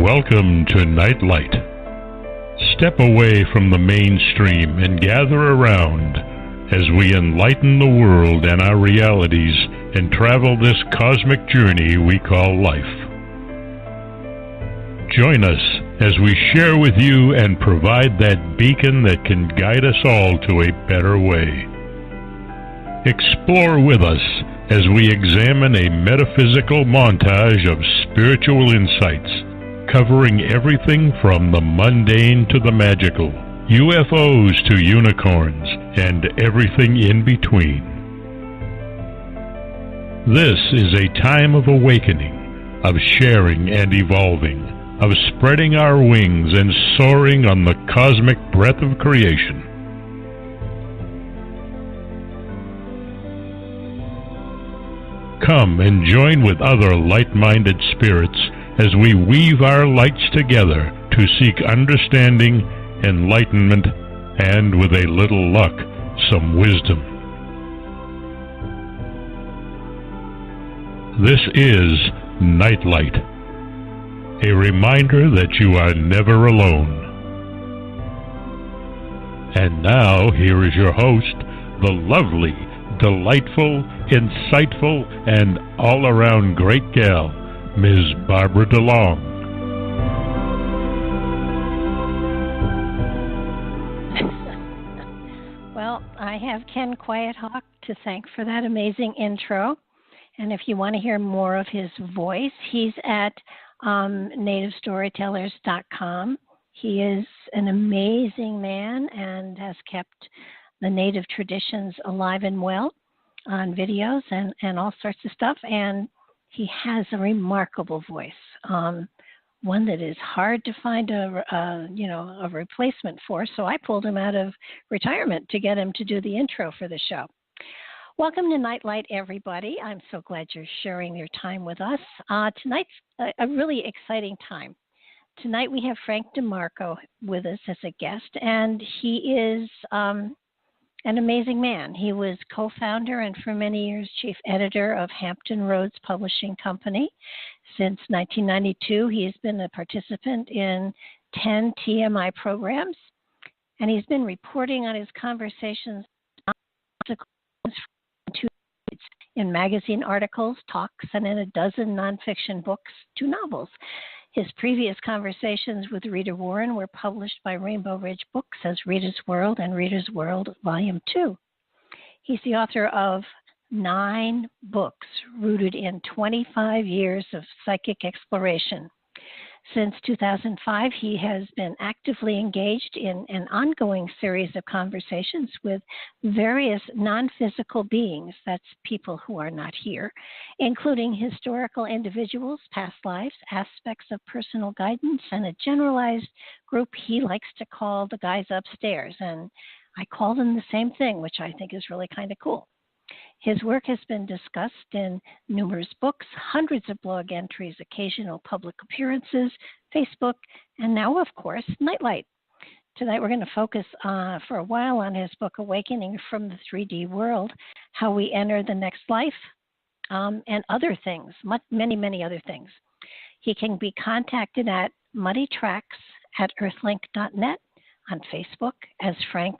Welcome to Nightlight. Step away from the mainstream and gather around as we enlighten the world and our realities and travel this cosmic journey we call life. Join us as we share with you and provide that beacon that can guide us all to a better way. Explore with us as we examine a metaphysical montage of spiritual insights, covering everything from the mundane to the magical, UFOs to unicorns, and everything in between. This is a time of awakening, of sharing and evolving, of spreading our wings and soaring on the cosmic breath of creation. Come and join with other light-minded spirits as we weave our lights together to seek understanding, enlightenment, and, with a little luck, some wisdom. This is Nightlight, a reminder that you are never alone. And now, here is your host, the lovely, delightful, insightful, and all-around great gal, Ms. Barbara DeLong. Well, I have Ken Quiethawk to thank for that amazing intro. And if you want to hear more of his voice, he's at nativestorytellers.com. He is an amazing man and has kept the native traditions alive and well on videos and all sorts of stuff. And he has a remarkable voice, one that is hard to find a replacement for. So I pulled him out of retirement to get him to do the intro for the show. Welcome to Nightlight, everybody. I'm so glad you're sharing your time with us. Tonight's a really exciting time. Tonight we have Frank DeMarco with us as a guest, and he is an amazing man. He was co-founder and for many years chief editor of Hampton Roads Publishing Company. Since 1992, he has been a participant in 10 TMI programs, and he's been reporting on his conversations in magazine articles, talks, and in a dozen nonfiction books to novels. His previous conversations with Rita Warren were published by Rainbow Ridge Books as Rita's World and Rita's World Volume 2. He's the author of 9 books rooted in 25 years of psychic exploration. Since 2005, he has been actively engaged in an ongoing series of conversations with various non-physical beings, that's people who are not here, including historical individuals, past lives, aspects of personal guidance, and a generalized group he likes to call the guys upstairs. And I call them the same thing, which I think is really kind of cool. His work has been discussed in numerous books, hundreds of blog entries, occasional public appearances, Facebook, and now, of course, Nightlight. Tonight we're going to focus for a while on his book, Awakening from the 3D World, How We Enter the Next Life, and other things, many, many other things. He can be contacted at muddytracks@earthlink.net, on Facebook as Frank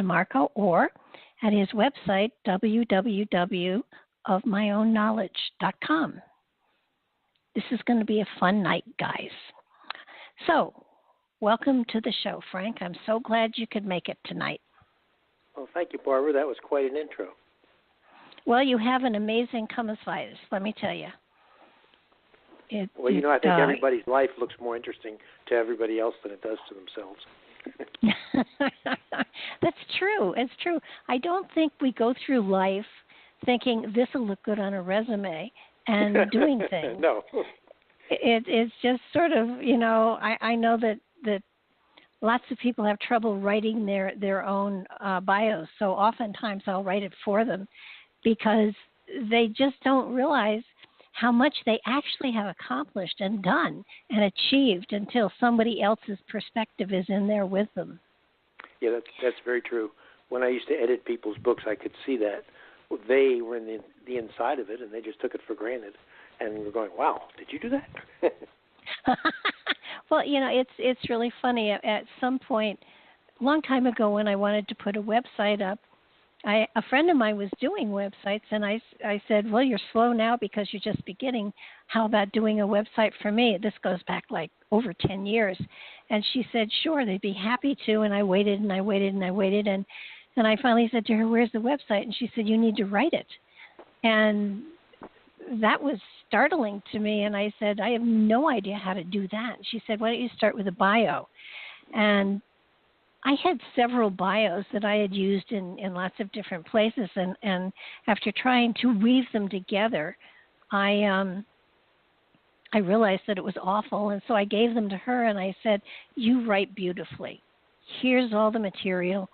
DeMarco, or at his website, www.ofmyoownknowledge.com. This is going to be a fun night, guys. So, welcome to the show, Frank. I'm so glad you could make it tonight. Well, thank you, Barbara. That was quite an intro. Well, you have an amazing comisitis, let me tell you. I think everybody's life looks more interesting to everybody else than it does to themselves. That's true. It's true. I don't think we go through life thinking this will look good on a resume and doing things. No. It's just sort of, I know that lots of people have trouble writing their own bios. So oftentimes I'll write it for them because they just don't realize how much they actually have accomplished and done and achieved until somebody else's perspective is in there with them. Yeah, that's very true. When I used to edit people's books, I could see that they were in the inside of it, and they just took it for granted. And we're going, wow, did you do that? Well, it's really funny. At some point, a long time ago, when I wanted to put a website up, a friend of mine was doing websites, and I said, well, you're slow now because you're just beginning. How about doing a website for me? This goes back like over 10 years. And she said, sure, they'd be happy to. And I waited and I waited and I waited. And I finally said to her, where's the website? And she said, you need to write it. And that was startling to me. And I said, I have no idea how to do that. And she said, why don't you start with a bio? And I had several bios that I had used in lots of different places, and after trying to weave them together, I realized that it was awful, and so I gave them to her, and I said, you write beautifully. Here's all the material.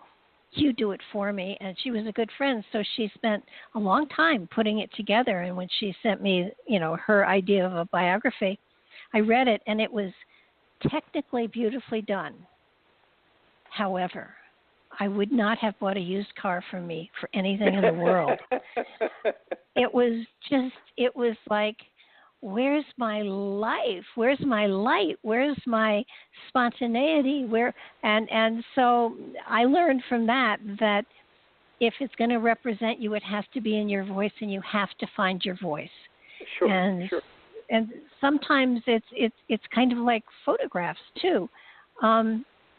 You do it for me. And she was a good friend, so she spent a long time putting it together, and when she sent me, her idea of a biography, I read it, and it was technically beautifully done. However, I would not have bought a used car from me for anything in the world. It was like, where's my life? Where's my light? Where's my spontaneity? And so I learned from that if it's going to represent you, it has to be in your voice, and you have to find your voice. Sure. And sometimes it's kind of like photographs too.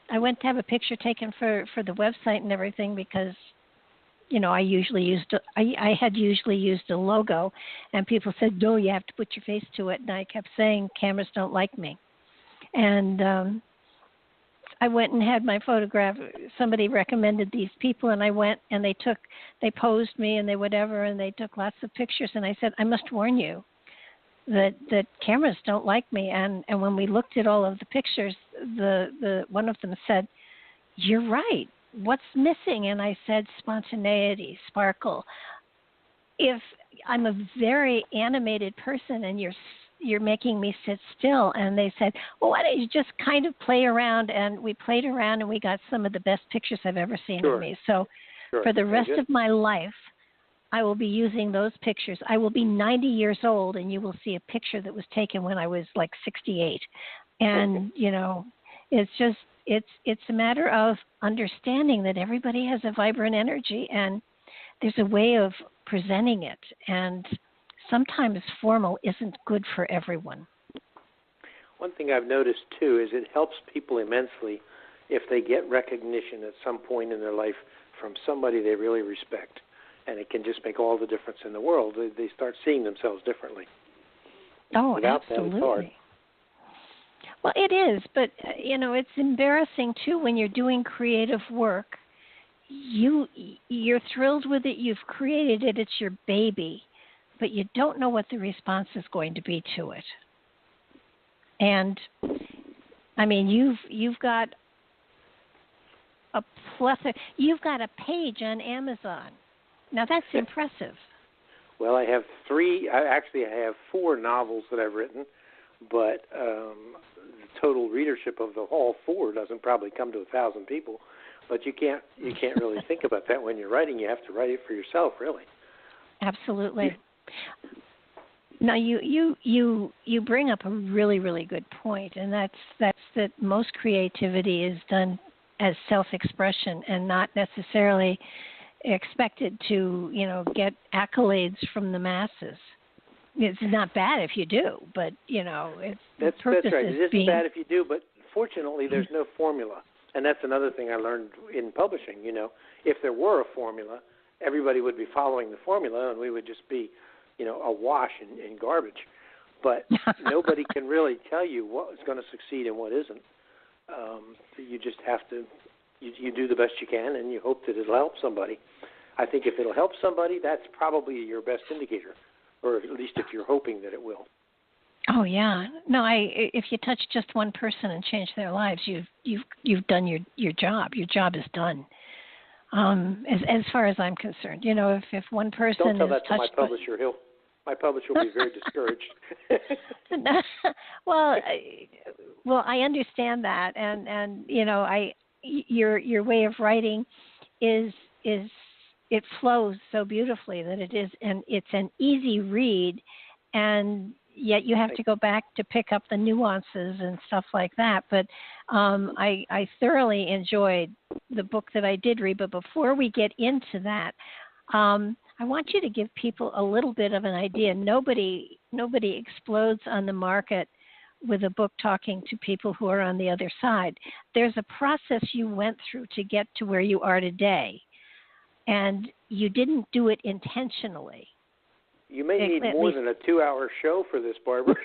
I went to have a picture taken for the website and everything because, I had usually used a logo, and people said, no, you have to put your face to it. And I kept saying, cameras don't like me. And I went and had my photograph. Somebody recommended these people, and I went and they posed me and they took lots of pictures. And I said, I must warn you that cameras don't like me. And when we looked at all of the pictures, the one of them said, you're right. What's missing? And I said, spontaneity, sparkle. If I'm a very animated person and you're making me sit still. And they said, well, why don't you just kind of play around? And we played around, and we got some of the best pictures I've ever seen of me. So for the rest of my life, I will be using those pictures. I will be 90 years old, and you will see a picture that was taken when I was like 68. And, it's a matter of understanding that everybody has a vibrant energy, and there's a way of presenting it. And sometimes formal isn't good for everyone. One thing I've noticed, too, is it helps people immensely if they get recognition at some point in their life from somebody they really respect. And it can just make all the difference in the world. They start seeing themselves differently. Oh, Without absolutely. that, it's hard. Well, it is, but, it's embarrassing, too, when you're doing creative work. You're thrilled with it. You've created it. It's your baby. But you don't know what the response is going to be to it. And, you've got a plethora. You've got a page on Amazon. Now, that's impressive. Well, I have I have 4 novels that I've written, but the total readership of the whole 4 doesn't probably come to 1,000 people. But you can't really think about that when you're writing. You have to write it for yourself, really. Absolutely. Now, you bring up a really, really good point, and that's that most creativity is done as self-expression and not necessarily expected to, get accolades from the masses. It's not bad if you do, but, that's right. It isn't bad if you do, but fortunately there's no formula. And that's another thing I learned in publishing. If there were a formula, everybody would be following the formula, and we would just be, awash in garbage. But nobody can really tell you what is going to succeed and what isn't. You just have to, you do the best you can, and you hope that it'll help somebody. I think if it'll help somebody, that's probably your best indicator, or at least if you're hoping that it will. Oh yeah, no. If you touch just one person and change their lives, you've done your job. Your job is done. As far as I'm concerned, if one person don't tell that is to touched my publisher. My publisher will be very discouraged. Well, I understand that, and your way of writing is it flows so beautifully that it is, and it's an easy read, and yet you have to go back to pick up the nuances and stuff like that. But I thoroughly enjoyed the book that I did read. But before we get into that, I want you to give people a little bit of an idea. Nobody explodes on the market with a book talking to people who are on the other side. There's a process you went through to get to where you are today, and you didn't do it intentionally. You may need more than a 2-hour show for this, Barbara.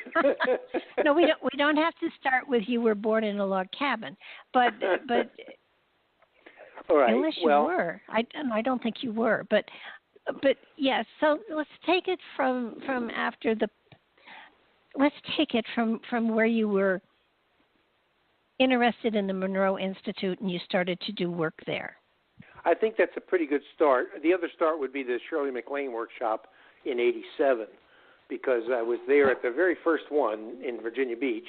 No, we don't have to start with you were born in a log cabin, but all right. Unless you were, I don't think you were, but yes. So let's take it from after the. Let's take it from where you were interested in the Monroe Institute and you started to do work there. I think that's a pretty good start. The other start would be the Shirley MacLaine workshop in '87, because I was there at the very first one in Virginia Beach,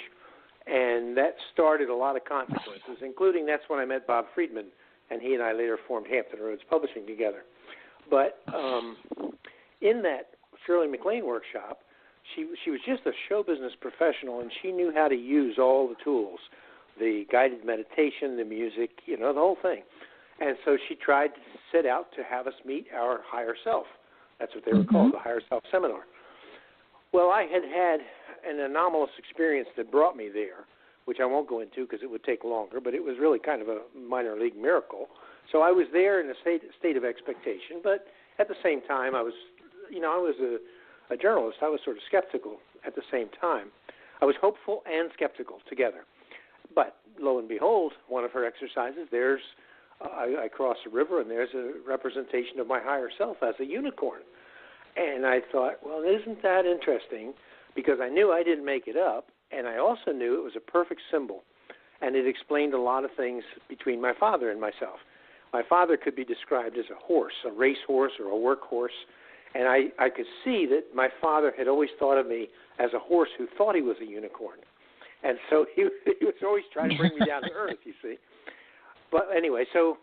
and that started a lot of consequences, including that's when I met Bob Friedman, and he and I later formed Hampton Roads Publishing together. But in that Shirley MacLaine workshop, she was just a show business professional, and she knew how to use all the tools, the guided meditation, the music, the whole thing. And so she tried to set out to have us meet our higher self. That's what they were called, the Higher Self Seminar. Well, I had an anomalous experience that brought me there, which I won't go into because it would take longer, but it was really kind of a minor league miracle. So I was there in a state of expectation, but at the same time, I was a journalist. I was sort of skeptical at the same time. I was hopeful and skeptical together. But lo and behold, one of her exercises, I cross the river, and there's a representation of my higher self as a unicorn. And I thought, well, isn't that interesting? Because I knew I didn't make it up, and I also knew it was a perfect symbol. And it explained a lot of things between my father and myself. My father could be described as a horse, a racehorse or a workhorse. And I could see that my father had always thought of me as a horse who thought he was a unicorn. And so he was always trying to bring me down to earth, you see. But anyway, so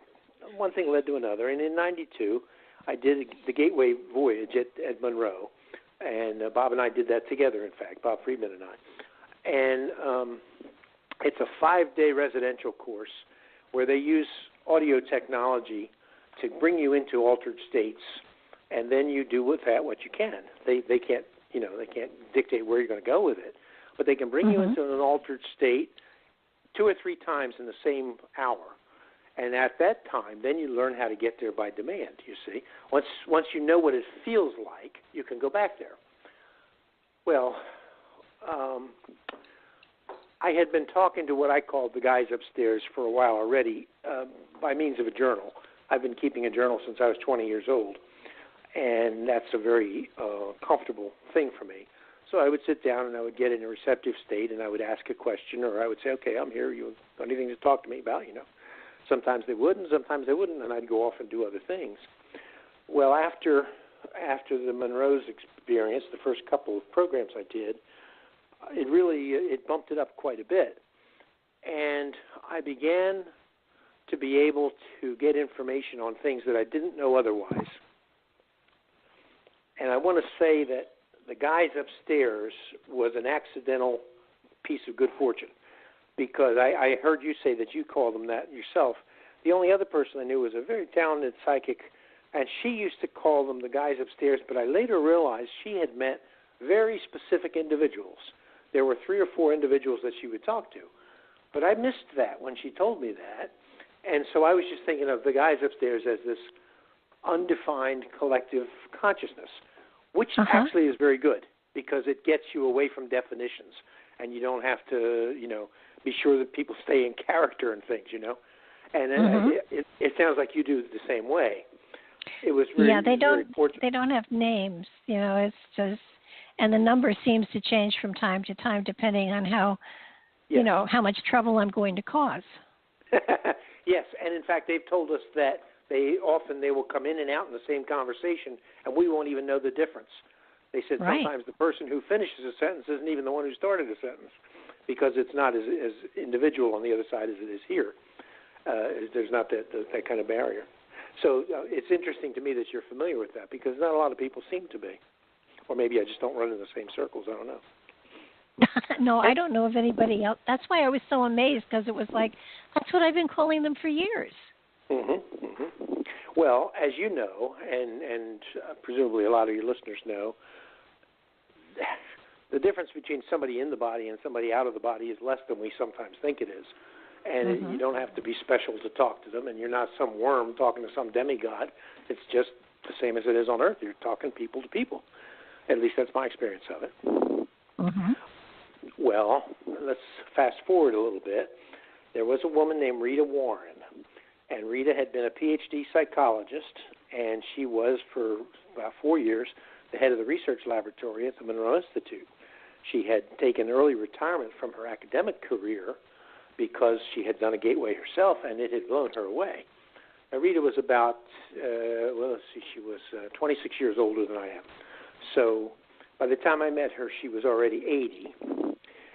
one thing led to another. And in '92, I did the Gateway Voyage at Monroe. And Bob and I did that together, in fact, Bob Friedman and I. And it's a 5-day residential course where they use audio technology to bring you into altered states, and then you do with that what you can. They can't dictate where you're going to go with it, but they can bring you into an altered state 2 or 3 times in the same hour. And at that time, then you learn how to get there by demand, you see. Once you know what it feels like, you can go back there. Well, I had been talking to what I called the guys upstairs for a while already by means of a journal. I've been keeping a journal since I was 20 years old, and that's a very comfortable thing for me. So I would sit down and I would get in a receptive state, and I would ask a question, or I would say, okay, I'm here. You have anything to talk to me about, Sometimes they would, and sometimes they wouldn't, and I'd go off and do other things. Well, after the Monroe's experience, the first couple of programs I did, it bumped it up quite a bit. And I began to be able to get information on things that I didn't know otherwise. And I want to say that the guys upstairs was an accidental piece of good fortune, because I heard you say that you call them that yourself. The only other person I knew was a very talented psychic, and she used to call them the guys upstairs, but I later realized she had met very specific individuals. There were 3 or 4 individuals that she would talk to, but I missed that when she told me that, and so I was just thinking of the guys upstairs as this undefined collective consciousness, which actually is very good, because it gets you away from definitions, and you don't have to, be sure that people stay in character and things, And it sounds like you do it the same way. It was really, very fortunate. They don't have names, It's just, and the number seems to change from time to time depending on how, how much trouble I'm going to cause. Yes, and in fact, they've told us that they will come in and out in the same conversation, and we won't even know the difference. They said sometimes the person who finishes a sentence isn't even the one who started a sentence, because it's not as individual on the other side as it is here. There's not that kind of barrier. So it's interesting to me that you're familiar with that, because not a lot of people seem to be. Or maybe I just don't run in the same circles. I don't know. No, I don't know of anybody else. That's why I was so amazed, because it was like, that's what I've been calling them for years. Mm-hmm, mm-hmm. Well, as you know, and presumably a lot of your listeners know, the difference between somebody in the body and somebody out of the body is less than we sometimes think it is. And you don't have to be special to talk to them, and you're not some worm talking to some demigod. It's just the same as it is on Earth. You're talking people to people. At least that's my experience of it. Mm-hmm. Well, let's fast forward a little bit. There was a woman named Rita Warren, and Rita had been a PhD psychologist, and she was, for about 4 years, the head of the research laboratory at the Monroe Institute. She had taken early retirement from her academic career because she had done a gateway herself, and it had blown her away. Now, Rita was about, she was 26 years older than I am. So by the time I met her, she was already 80,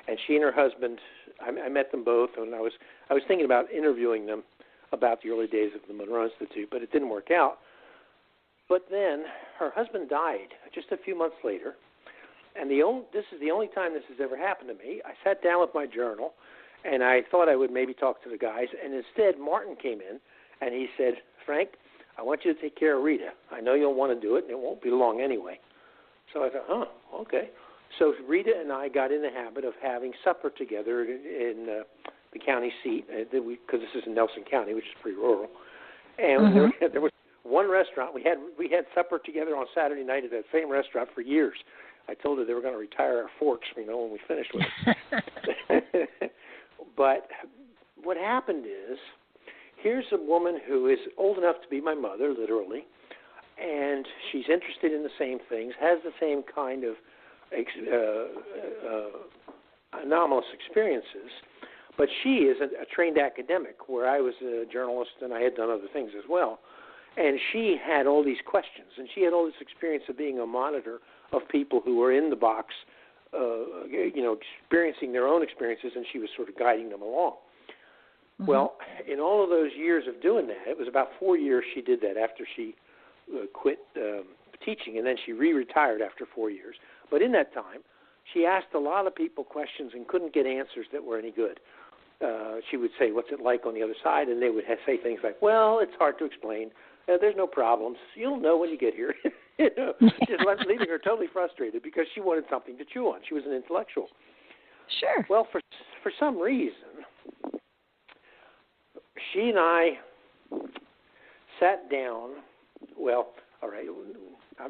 and she and her husband, I met them both, and I was thinking about interviewing them about the early days of the Monroe Institute, but it didn't work out. But then her husband died just a few months later, and this is the only time this has ever happened to me. I sat down with my journal, and I thought I would maybe talk to the guys, and instead Martin came in, and he said, Frank, I want you to take care of Rita. I know you'll want to do it, and it won't be long anyway. So I thought, okay. So Rita and I got in the habit of having supper together in the county seat, because this is in Nelson County, which is pretty rural. And there was one restaurant. We had supper together on Saturday night at that same restaurant for years. I told her they were going to retire our forks, when we finished with it. But what happened is, here's a woman who is old enough to be my mother, literally, and she's interested in the same things, has the same kind of anomalous experiences, but she is a trained academic, where I was a journalist and I had done other things as well. And she had all these questions, and she had all this experience of being a monitor of people who were in the box, experiencing their own experiences, and she was sort of guiding them along. Mm-hmm. Well, in all of those years of doing that, it was about 4 years she did that after she quit teaching, and then she re-retired after 4 years. But in that time, she asked a lot of people questions and couldn't get answers that were any good. She would say, what's it like on the other side? And they would say things like, well, it's hard to explain. There's no problems. You'll know when you get here. Just leaving her totally frustrated because she wanted something to chew on. She was an intellectual. Sure. Well, for some reason, she and I sat down. Well, all right,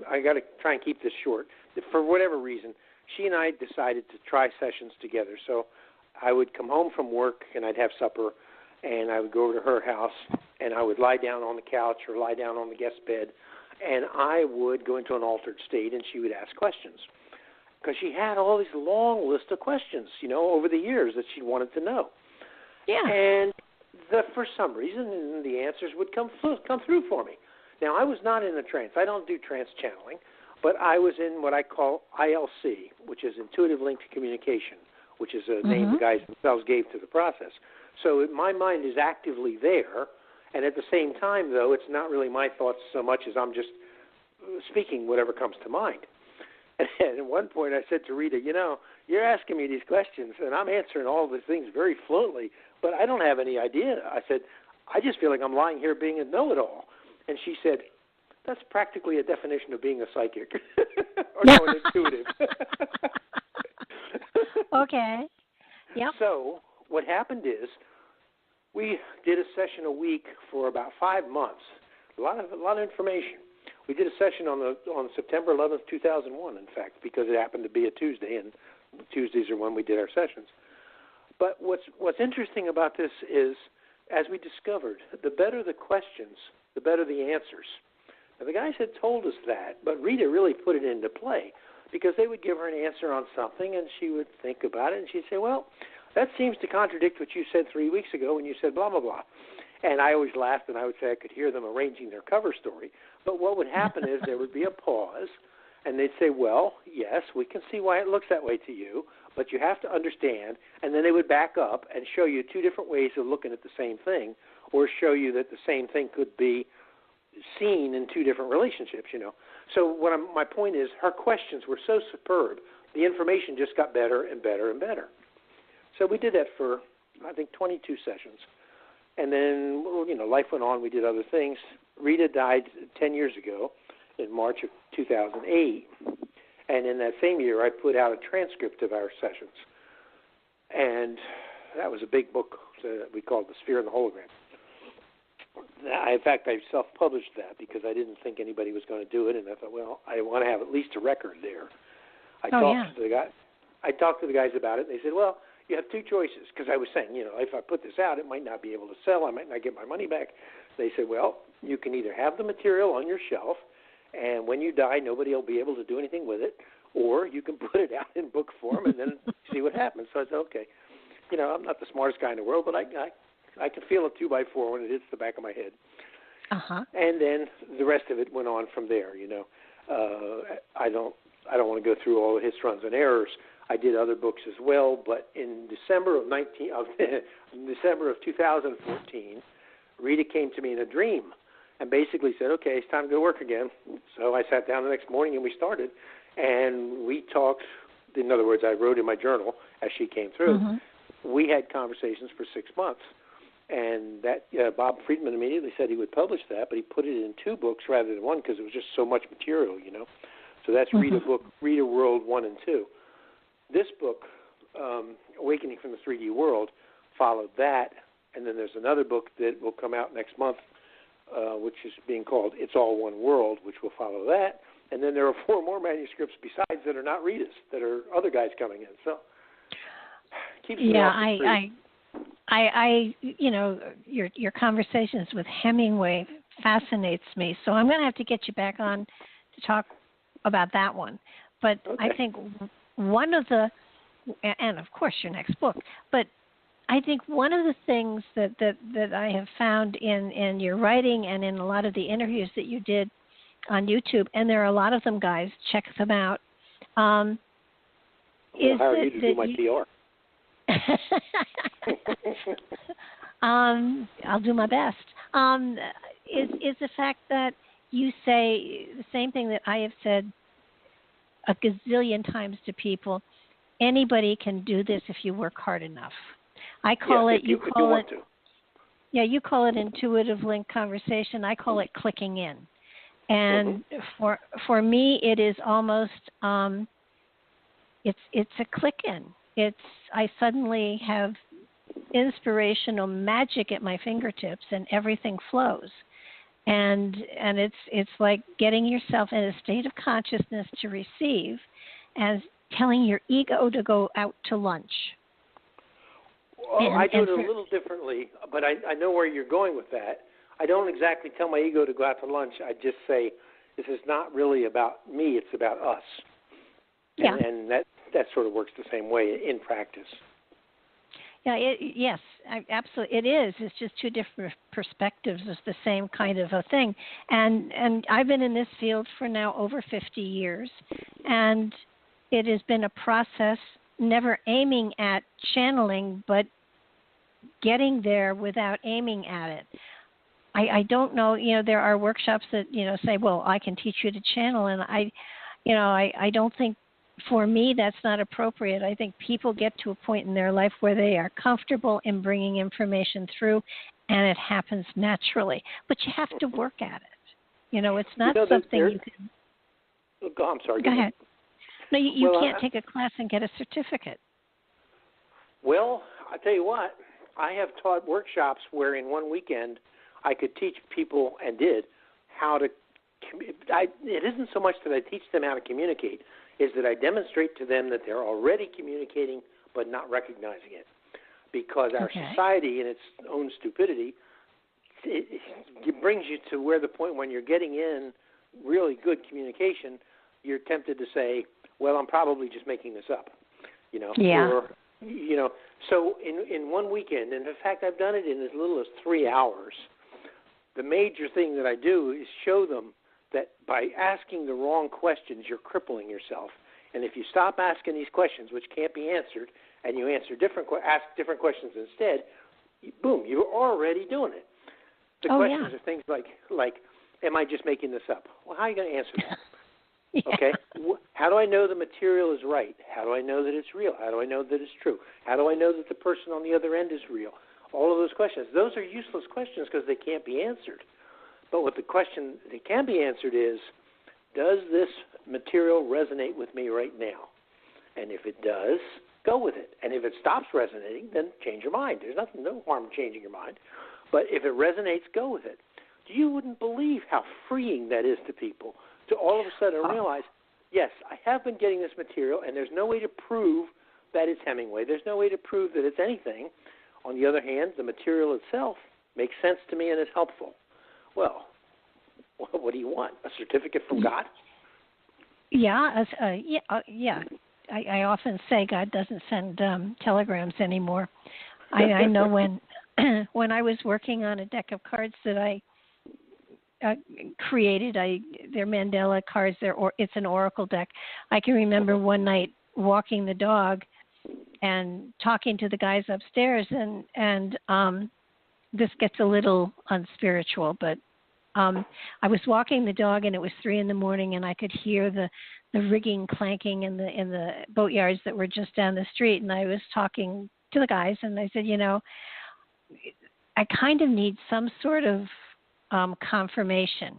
I got to try and keep this short. For whatever reason, she and I decided to try sessions together. So I would come home from work and I'd have supper, and I would go over to her house, and I would lie down on the couch or lie down on the guest bed, and I would go into an altered state, and she would ask questions. Because she had all these long list of questions, over the years that she wanted to know. Yeah. And for some reason, the answers would come through for me. Now, I was not in a trance. I don't do trance channeling, but I was in what I call ILC, which is Intuitive Linked Communication, which is a name the guys themselves gave to the process. So my mind is actively there, and at the same time, though, it's not really my thoughts so much as I'm just speaking whatever comes to mind. And at one point I said to Rita, you're asking me these questions, and I'm answering all these things very fluently, but I don't have any idea. I said, I just feel like I'm lying here being a know-it-all. And she said, that's practically a definition of being a psychic. Or no, an intuitive. Okay. Yep. So what happened is we did a session a week for about 5 months. A lot of information. We did a session on September 11th, 2001, in fact, because it happened to be a Tuesday, and Tuesdays are when we did our sessions. But what's interesting about this is, as we discovered, the better the questions, the better the answers. Now, the guys had told us that, but Rita really put it into play, because they would give her an answer on something, and she would think about it, and she'd say, well, that seems to contradict what you said 3 weeks ago when you said blah, blah, blah. And I always laughed, and I would say I could hear them arranging their cover story. But what would happen is there would be a pause, and they'd say, well, yes, we can see why it looks that way to you, but you have to understand. And then they would back up and show you two different ways of looking at the same thing, or show you that the same thing could be seen in two different relationships, So my point is, her questions were so superb the information just got better and better and better. So we did that for, I think, 22 sessions. And then, life went on. We did other things. Rita died 10 years ago in March of 2008. And in that same year, I put out a transcript of our sessions. And that was a big book that we called The Sphere and the Hologram. In fact, I self-published that because I didn't think anybody was going to do it. And I thought, well, I want to have at least a record there. I talked to the guys about it, and they said, well, you have two choices, because I was saying, if I put this out, it might not be able to sell. I might not get my money back. They said, well, you can either have the material on your shelf, and when you die, nobody will be able to do anything with it, or you can put it out in book form and then see what happens. So I said, okay. I'm not the smartest guy in the world, but I can feel a 2x4 when it hits the back of my head. Uh-huh. And then the rest of it went on from there. I don't want to go through all of his runs and errors. I did other books as well, but in December of 2014, Rita came to me in a dream and basically said, okay, it's time to go to work again. So I sat down the next morning and we started, and we talked. In other words, I wrote in my journal as she came through. Mm-hmm. We had conversations for 6 months, and that Bob Friedman immediately said he would publish that, but he put it in 2 books rather than 1 because it was just so much material, So that's Rita World 1 and 2. This book, Awakening from the 3D World, followed that, and then there's another book that will come out next month, which is being called It's All One World, which will follow that. And then there are 4 more manuscripts besides that are not Rita's, that are other guys coming in. So keeps me off the street. Your conversations with Hemingway fascinates me. So I'm going to have to get you back on to talk about that one. But okay. I think one of the, and of course your next book, but I think one of the things that I have found in your writing and in a lot of the interviews that you did on YouTube, and there are a lot of them, guys, check them out. Is how are you to do my PR? I'll do my best. Is the fact that you say the same thing that I have said a gazillion times to people: anybody can do this if you work hard enough. I call it. You call it. Yeah, you call it intuitive link conversation. I call it clicking in. And for me, it is almost it's a click in. I suddenly have inspirational magic at my fingertips, and everything flows. And it's like getting yourself in a state of consciousness to receive, and telling your ego to go out to lunch. Well, I do it a little differently, but I know where you're going with that. I don't exactly tell my ego to go out to lunch. I just say, this is not really about me, it's about us. Yeah. And that sort of works the same way in practice. Yeah, yes, absolutely. It is. It's just 2 different perspectives of the same kind of a thing. And I've been in this field for now over 50 years, and it has been a process never aiming at channeling, but getting there without aiming at it. I don't know, there are workshops that, say, well, I can teach you to channel, and I don't think, for me, that's not appropriate. I think people get to a point in their life where they are comfortable in bringing information through, and it happens naturally. But you have to work at it. It's not something you can... I'm sorry. Go ahead. No, you can't take a class and get a certificate. Well, I tell you what, I have taught workshops where in one weekend I could teach people, and did, how to it isn't so much that I teach them how to communicate, is that I demonstrate to them that they're already communicating but not recognizing it. Because our society, in its own stupidity, it brings you to where the point when you're getting in really good communication, you're tempted to say, well, I'm probably just making this up. Yeah. Or, so in one weekend, and in fact I've done it in as little as 3 hours, the major thing that I do is show them that by asking the wrong questions, you're crippling yourself. And if you stop asking these questions, which can't be answered, and you ask different questions instead, boom, you're already doing it. The questions are things like, am I just making this up? Well, how are you going to answer that? Yeah. Okay? How do I know the material is right? How do I know that it's real? How do I know that it's true? How do I know that the person on the other end is real? All of those questions. Those are useless questions because they can't be answered. But what the question that can be answered is, does this material resonate with me right now? And if it does, go with it. And if it stops resonating, then change your mind. There's no harm in changing your mind. But if it resonates, go with it. You wouldn't believe how freeing that is to people to all of a sudden realize, yes, I have been getting this material, and there's no way to prove that it's Hemingway. There's no way to prove that it's anything. On the other hand, the material itself makes sense to me and is helpful. Well, what do you want? A certificate from God? Yeah. I often say God doesn't send telegrams anymore. I know when I was working on a deck of cards that I created, they're Mandela cards. It's an oracle deck. I can remember one night walking the dog and talking to the guys upstairs, and this gets a little unspiritual, but I was walking the dog, and it was 3 a.m, and I could hear the rigging clanking in the boatyards that were just down the street, and I was talking to the guys, and I said, I kind of need some sort of confirmation,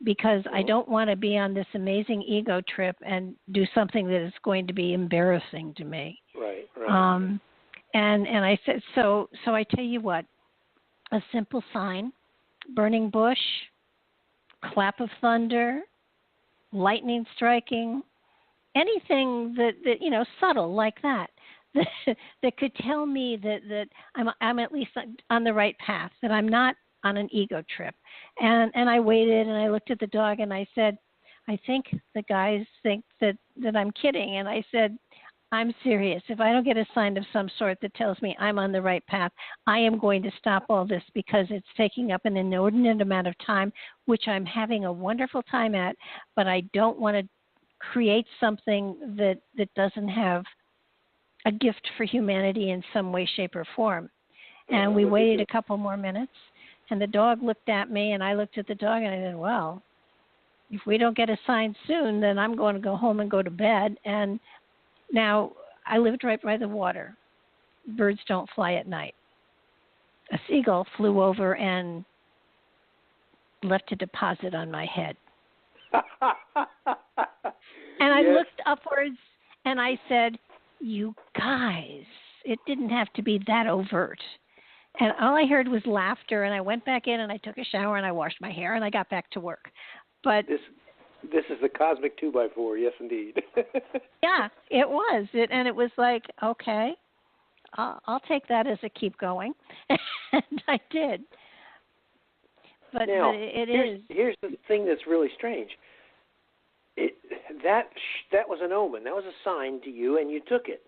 because I don't want to be on this amazing ego trip and do something that is going to be embarrassing to me. Right. And I said, so I tell you what, a simple sign, burning bush, clap of thunder, lightning striking, anything that subtle like that could tell me that I'm at least on the right path, that I'm not on an ego trip. And I waited, and I looked at the dog, and I said, I think the guys think that I'm kidding. And I said, I'm serious. If I don't get a sign of some sort that tells me I'm on the right path, I am going to stop all this, because it's taking up an inordinate amount of time, which I'm having a wonderful time at, but I don't want to create something that doesn't have a gift for humanity in some way, shape, or form. And we waited a couple more minutes, and the dog looked at me, and I looked at the dog, and I said, well, if we don't get a sign soon, then I'm going to go home and go to bed. And now, I lived right by the water. Birds don't fly at night. A seagull flew over and left a deposit on my head. And I looked upwards, and I said, you guys, it didn't have to be that overt. And all I heard was laughter, and I went back in, and I took a shower, and I washed my hair, and I got back to work. But This is the cosmic 2x4, yes, indeed. Yeah, it was. It was like, okay, I'll take that as a keep going, and I did. But here's the thing that's really strange. That was an omen. That was a sign to you, and you took it.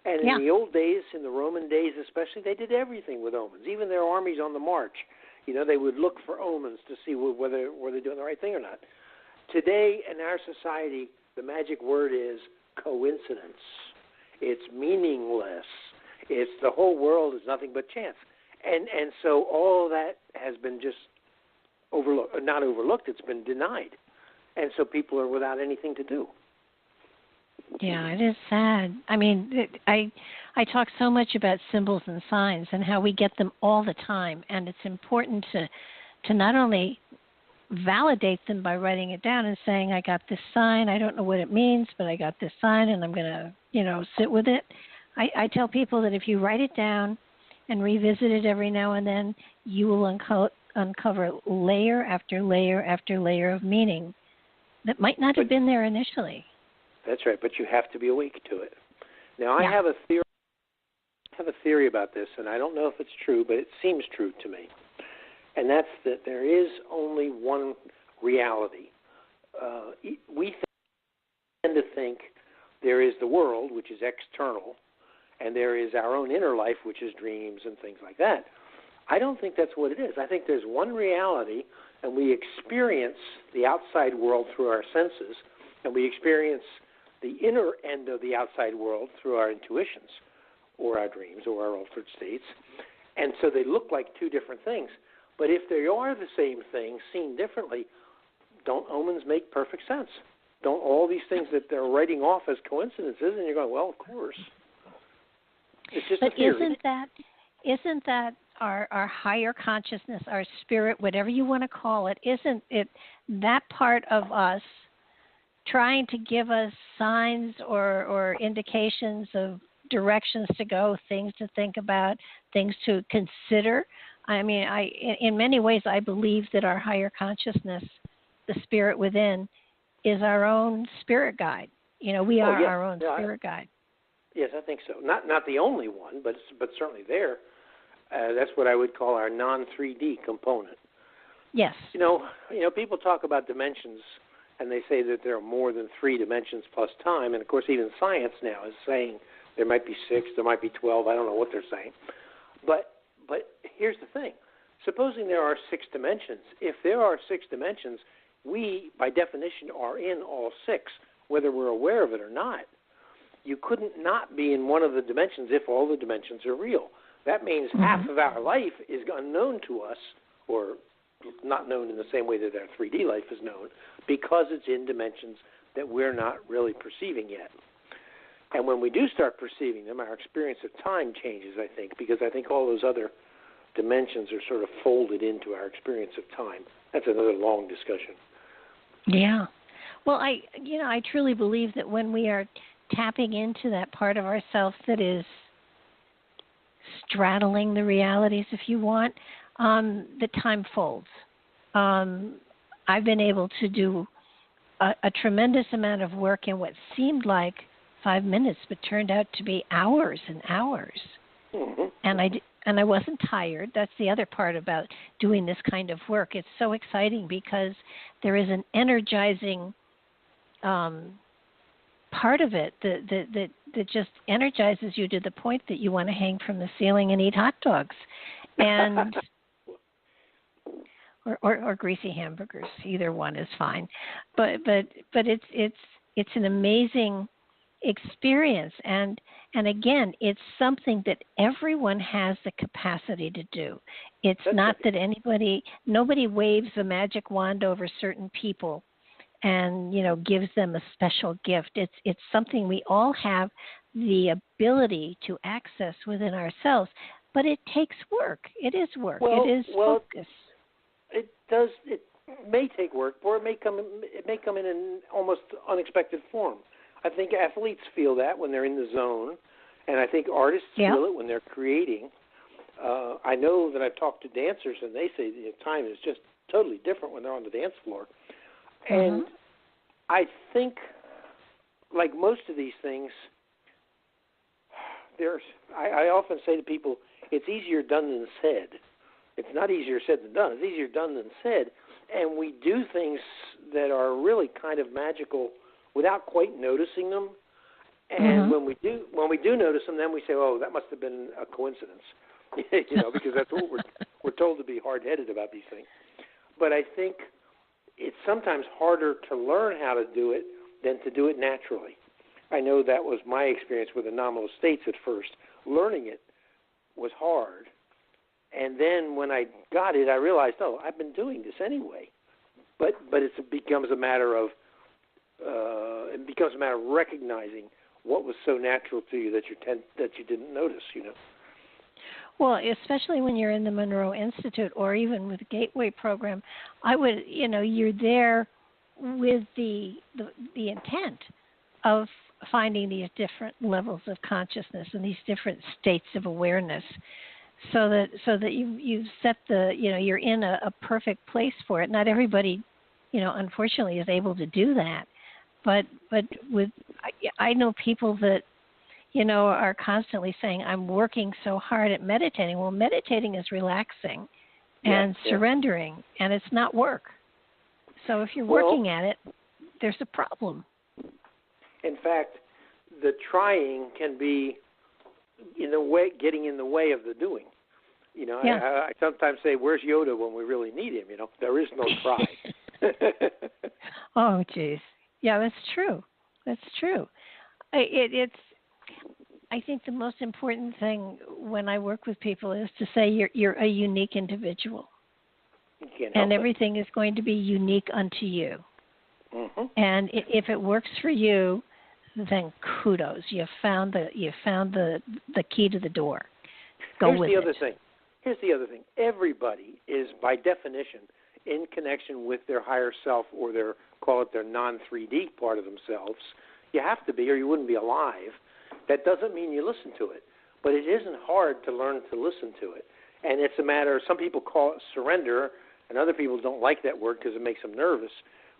And in the old days, in the Roman days especially, they did everything with omens. Even their armies on the march, they would look for omens to see whether were they doing the right thing or not. Today, in our society, the magic word is coincidence. It's meaningless. It's the whole world is nothing but chance. And so all of that has been just not overlooked, it's been denied. And so people are without anything to do. Yeah, it is sad. I mean, I talk so much about symbols and signs and how we get them all the time, and it's important to not only validate them by writing it down and saying, I got this sign, I don't know what it means, but I got this sign, and I'm going to, sit with it. I tell people that if you write it down and revisit it every now and then, you will uncover layer after layer after layer of meaning that might not have been there initially. That's right, but you have to be awake to it. Now, I have a theory about this, and I don't know if it's true, but it seems true to me. And that's that there is only one reality. We tend to think there is the world, which is external, and there is our own inner life, which is dreams and things like that. I don't think that's what it is. I think there's one reality, and we experience the outside world through our senses, and we experience the inner end of the outside world through our intuitions or our dreams or our altered states. And so they look like two different things. But if they are the same thing, seen differently, don't omens make perfect sense? don't all these things that they're writing off as coincidences, and you're going, well, of course. It's just but a theory. Isn't that our higher consciousness, our spirit, whatever you want to call it, isn't it that part of us trying to give us signs or indications of directions to go, things to think about, things to consider? I mean, in many ways, I believe that our higher consciousness, the spirit within, is our own spirit guide. You know, we are our own spirit guide. Yes, I think so. Not the only one, but certainly there. That's what I would call our non-3D component. Yes. You know, people talk about dimensions, and they say that there are more than 3 dimensions plus time. And of course, even science now is saying there might be 6, there might be 12. I don't know what they're saying. But here's the thing. Supposing there are 6 dimensions. If there are 6 dimensions, we, by definition, are in all 6, whether we're aware of it or not. You couldn't not be in one of the dimensions if all the dimensions are real. That means half of our life is unknown to us, or not known in the same way that our 3D life is known, because it's in dimensions that we're not really perceiving yet. And when we do start perceiving them, our experience of time changes, I think, because I think all those other dimensions are sort of folded into our experience of time. That's another long discussion. Yeah. Well, I truly believe that when we are tapping into that part of ourselves that is straddling the realities, if you want, the time folds. I've been able to do a tremendous amount of work in what seemed like 5 minutes, but turned out to be hours and hours. Mm-hmm. And I wasn't tired. That's the other part about doing this kind of work. It's so exciting because there is an energizing part of it that just energizes you to the point that you want to hang from the ceiling and eat hot dogs, and or greasy hamburgers. Either one is fine, but it's an amazing experience, and again, it's something that everyone has the capacity to do. It's not that nobody waves a magic wand over certain people and, gives them a special gift. It's something we all have the ability to access within ourselves, but it takes work. It is work. It is focus. It does. It may take work, or it may come in an almost unexpected form. I think athletes feel that when they're in the zone, and I think artists feel it when they're creating. I know that I've talked to dancers, and they say the time is just totally different when they're on the dance floor. And I think, like most of these things, I often say to people, it's easier done than said. It's not easier said than done. It's easier done than said. And we do things that are really kind of magical without quite noticing them. And when we do notice them, then we say, oh, that must have been a coincidence, because that's what we're told to be hard-headed about these things. But I think it's sometimes harder to learn how to do it than to do it naturally. I know that was my experience with anomalous states at first. Learning it was hard. And then when I got it, I realized, I've been doing this anyway. But it becomes a matter of recognizing what was so natural to you that you didn't notice, Well, especially when you're in the Monroe Institute or even with the Gateway program, I would, you're there with the intent of finding these different levels of consciousness and these different states of awareness, so that you've set you're in a perfect place for it. Not everybody, unfortunately, is able to do that, but I know people that are constantly saying, I'm working so hard at meditating. Well, meditating is relaxing and surrendering, and it's not work. So if you're working at it, there's a problem. In fact, the trying can be getting in the way of the doing. I sometimes say, where's Yoda when we really need him? There is no try. Oh, geez. Yeah, that's true. That's true. It's. I think the most important thing when I work with people is to say you're a unique individual, and everything is going to be unique unto you. Mm-hmm. And if it works for you, then kudos. You found the key to the door. Go with it. Here's the other thing. Everybody is, by definition, in connection with their higher self, or their, call it their non-3D part of themselves. You have to be, or you wouldn't be alive. That doesn't mean you listen to it. But it isn't hard to learn to listen to it. And it's a matter of, some people call it surrender, and other people don't like that word because it makes them nervous.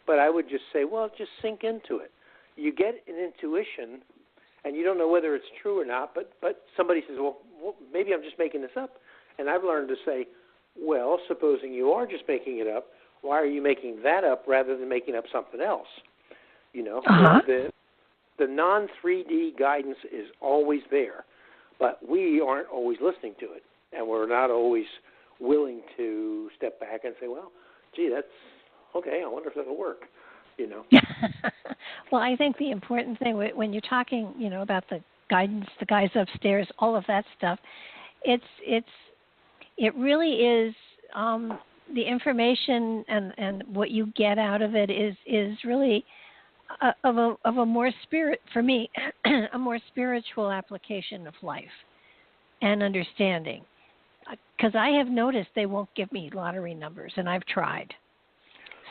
But I would just say, well, just sink into it. You get an intuition, and you don't know whether it's true or not, but somebody says, well, maybe I'm just making this up. And I've learned to say, well, supposing you are just making it up, why are you making that up rather than making up something else? You know, the non-3D guidance is always there, but we aren't always listening to it, and we're not always willing to step back and say, well, gee, that's okay, I wonder if that'll work, you know. Well, I think the important thing when you're talking, you know, about the guidance, the guys upstairs, all of that stuff, it really is the information and what you get out of it is really of a more for me, a more spiritual application of life and understanding. Because I have noticed they won't give me lottery numbers, and I've tried.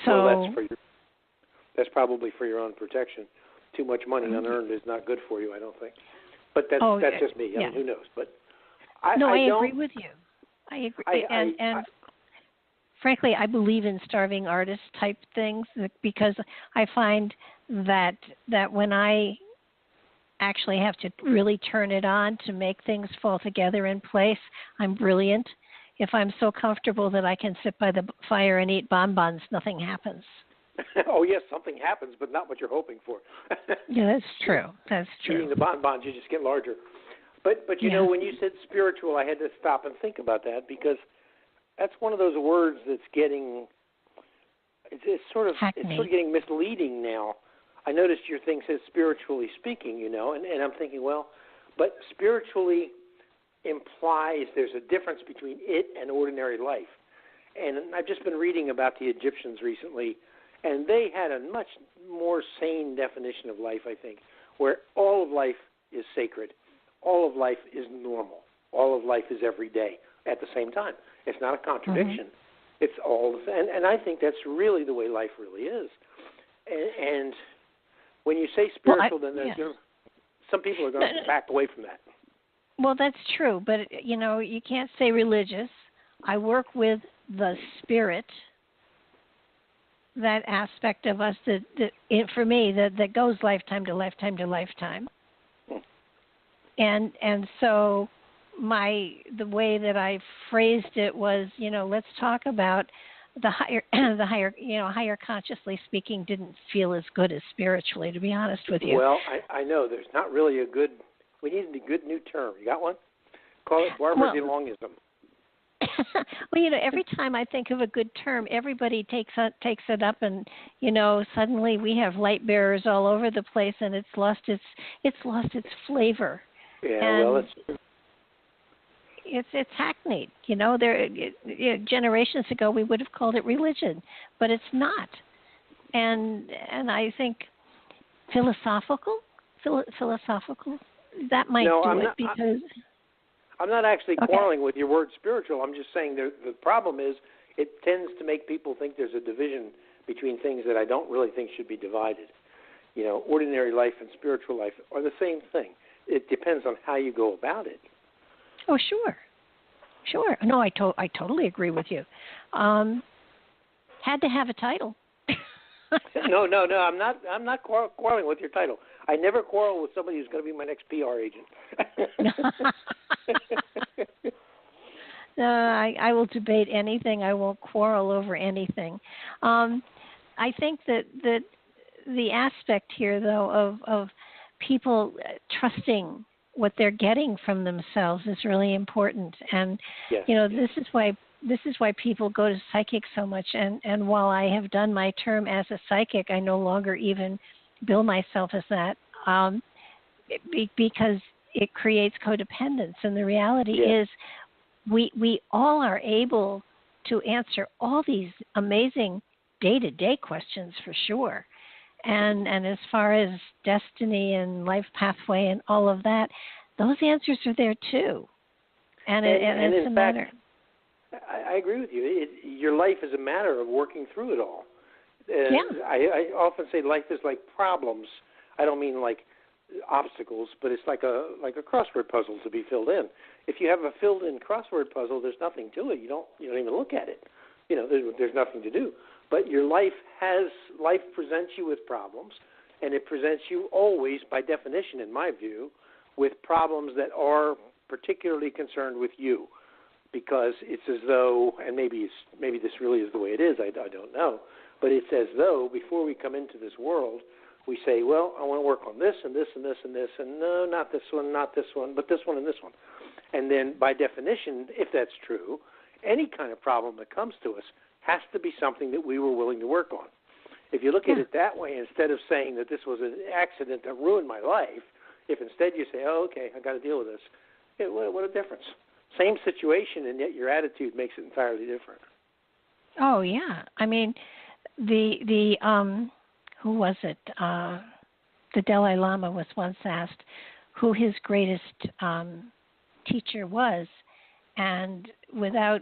So well, that's probably for your own protection. Too much money unearned is not good for you, I don't think. But that's just me. I mean, who knows? But I agree with you. I agree. And frankly, I believe in starving artist type things, because I find that when I actually have to really turn it on to make things fall together in place, I'm brilliant. If I'm so comfortable that I can sit by the fire and eat bonbons, nothing happens. Oh, yes, something happens, but not what you're hoping for. Yeah, that's true. That's true. Eating the bonbons, you just get larger. But you know, when you said spiritual, I had to stop and think about that, because that's one of those words that's getting, it's sort of getting misleading now. I noticed your thing says spiritually speaking, you know, and I'm thinking, well, but spiritually implies there's a difference between it and ordinary life. And I've just been reading about the Egyptians recently, and they had a much more sane definition of life, I think, where all of life is sacred, all of life is normal, all of life is every day at the same time. It's not a contradiction. Mm-hmm. It's all the same. And I think that's really the way life really is. And when you say spiritual, then some people are going to back away from that. Well, that's true, but, you know, you can't say religious. I work with the spirit, that aspect of us that for me, that goes lifetime to lifetime to lifetime. And so the way that I phrased it was, you know, let's talk about the higher consciously speaking didn't feel as good as spiritually, to be honest with you. Well, I know there's not really we need a good new term. You got one? Call it Barbara DeLongism. Well, you know, every time I think of a good term, everybody takes it up, and, you know, suddenly we have light bearers all over the place, and it's lost its flavor. Yeah, and well, that's true. It's hackneyed. You know, generations ago we would have called it religion, but it's not. And I think philosophical, that might because I'm not actually quarreling with your word spiritual. I'm just saying the problem is it tends to make people think there's a division between things that I don't really think should be divided. You know, ordinary life and spiritual life are the same thing. It depends on how you go about it. Oh, sure. No, I totally agree with you. Had to have a title. No. I'm not quarreling with your title. I never quarrel with somebody who's going to be my next PR agent. I will debate anything. I won't quarrel over anything. I think that the aspect here, though, of people trusting what they're getting from themselves is really important. And you know, this is why people go to psychics so much. And while I have done my term as a psychic, I no longer even bill myself as that, because it creates codependence. And the reality is we all are able to answer all these amazing day-to-day questions for sure. And as far as destiny and life pathway and all of that, those answers are there too. And it's a matter. I agree with you. Your life is a matter of working through it all. I often say life is like problems. I don't mean like obstacles, but it's like a crossword puzzle to be filled in. If you have a filled-in crossword puzzle, there's nothing to it. You don't even look at it. There's nothing to do. But your life presents you with problems, and it presents you always, by definition, in my view, with problems that are particularly concerned with you, because it's as though, and maybe this really is the way it is. I don't know, but it's as though before we come into this world, we say, well, I want to work on this and this and this and this, and no, not this one, but this one and this one. And then by definition, if that's true, any kind of problem that comes to us has to be something that we were willing to work on. If you look at it that way, instead of saying that this was an accident that ruined my life, if instead you say, oh, okay, I got to deal with this, what a difference. Same situation, and yet your attitude makes it entirely different. Oh, yeah. I mean, the who was it? The Dalai Lama was once asked who his greatest teacher was, and without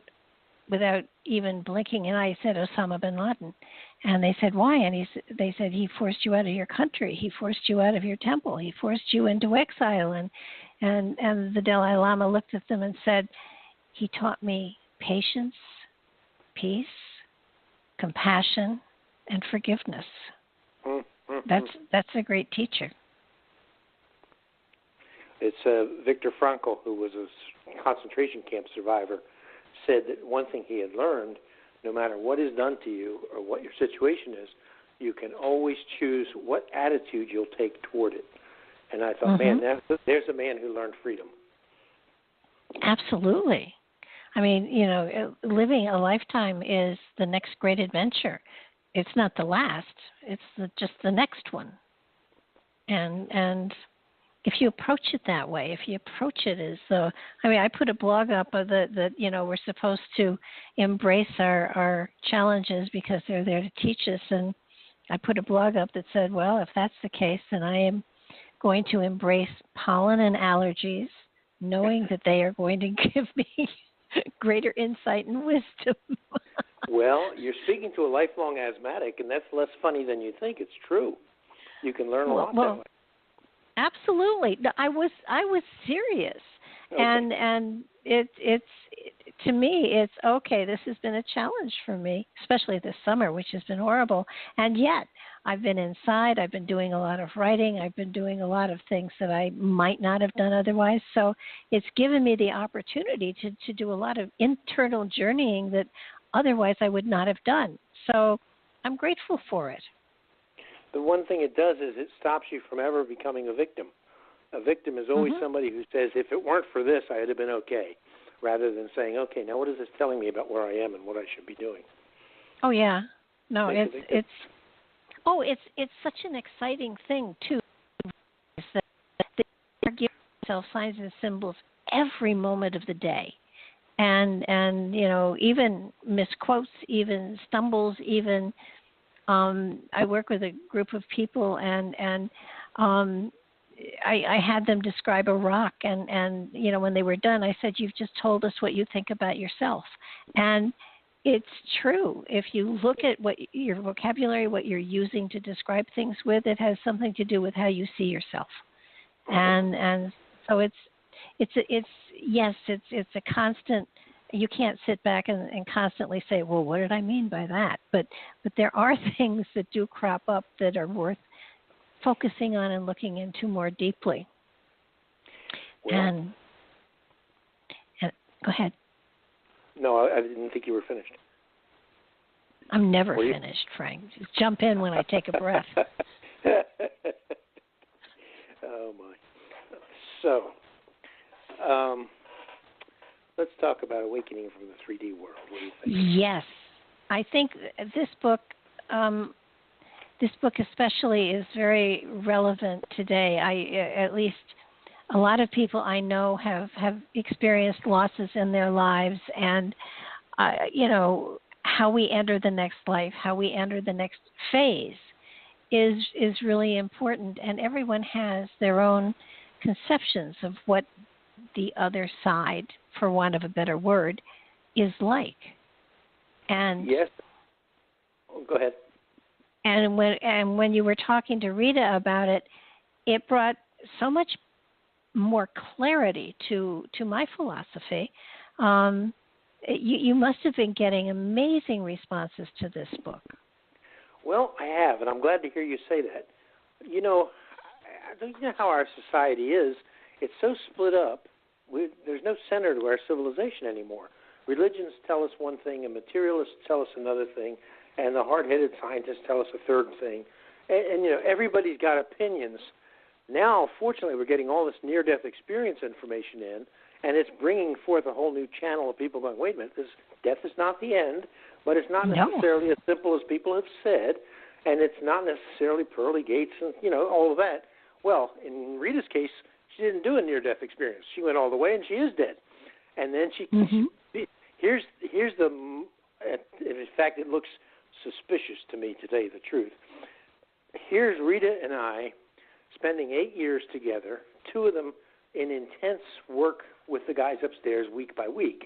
even blinking an eye, he said Osama bin Laden. And they said, why? And they said, he forced you out of your country. He forced you out of your temple. He forced you into exile. And the Dalai Lama looked at them and said, he taught me patience, peace, compassion, and forgiveness. That's a great teacher. It's Viktor Frankl, who was a concentration camp survivor, said that one thing he had learned, no matter what is done to you or what your situation is, you can always choose what attitude you'll take toward it. And I thought, man, there's a man who learned freedom. Absolutely. I mean, living a lifetime is the next great adventure. It's not the last. It's just the next one. And if you approach it that way, if you approach it as though, I put a blog up of that we're supposed to embrace our challenges because they're there to teach us. And I put a blog up that said, well, if that's the case, then I am going to embrace pollen and allergies, knowing that they are going to give me greater insight and wisdom. Well, you're speaking to a lifelong asthmatic, and that's less funny than you think. It's true. You can learn a lot that way. Absolutely. I was serious. Okay. And it's to me, it's okay. This has been a challenge for me, especially this summer, which has been horrible. And yet I've been inside. I've been doing a lot of writing. I've been doing a lot of things that I might not have done otherwise. So it's given me the opportunity to do a lot of internal journeying that otherwise I would not have done. So I'm grateful for it. The one thing it does is it stops you from ever becoming a victim. A victim is always somebody who says, if it weren't for this, I'd have been okay, rather than saying, okay, now what is this telling me about where I am and what I should be doing? Oh, yeah. No, it's such an exciting thing, too, that they are giving themselves signs and symbols every moment of the day. And even misquotes, even stumbles, even I work with a group of people, and I had them describe a rock, and when they were done, I said, you've just told us what you think about yourself. And it's true. If you look at what your vocabulary, what you're using to describe things with, it has something to do with how you see yourself. And so it's a constant. You can't sit back and constantly say, well, what did I mean by that? But there are things that do crop up that are worth focusing on and looking into more deeply. Well, and go ahead. No, I didn't think you were finished. I'm never finished, Frank. Just jump in when I take a breath. Oh, my. So, let's talk about awakening from the 3D world. What do you think? Yes. I think this book especially is very relevant today. At least a lot of people I know have experienced losses in their lives, and, how we enter the next life, how we enter the next phase is really important, and everyone has their own conceptions of what the other side, for want of a better word, is like. And yes. Go ahead. And when you were talking to Rita about it, it brought so much more clarity to my philosophy. You must have been getting amazing responses to this book. Well, I have, and I'm glad to hear you say that. You know how our society is. It's so split up. There's no center to our civilization anymore. Religions tell us one thing, and materialists tell us another thing, and the hard-headed scientists tell us a third thing. And everybody's got opinions. Now, fortunately, we're getting all this near-death experience information in, and it's bringing forth a whole new channel of people going, wait a minute, death is not the end, but it's not necessarily as simple as people have said, and it's not necessarily pearly gates and, all of that. Well, in Rita's case, she didn't do a near-death experience. She went all the way, and she is dead. And then here's the, in fact, it looks suspicious to me, to tell you the truth. Here's Rita and I spending 8 years together, 2 of them in intense work with the guys upstairs week by week.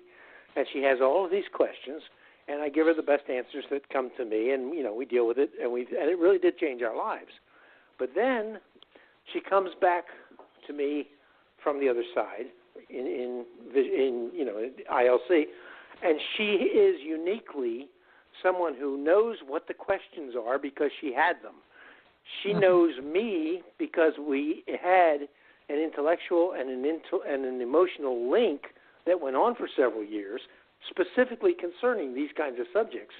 And she has all of these questions, and I give her the best answers that come to me, and, we deal with it, and it really did change our lives. But then she comes back to me from the other side in ILC, and she is uniquely someone who knows what the questions are because she had them. She knows me because we had an intellectual and an emotional link that went on for several years, specifically concerning these kinds of subjects.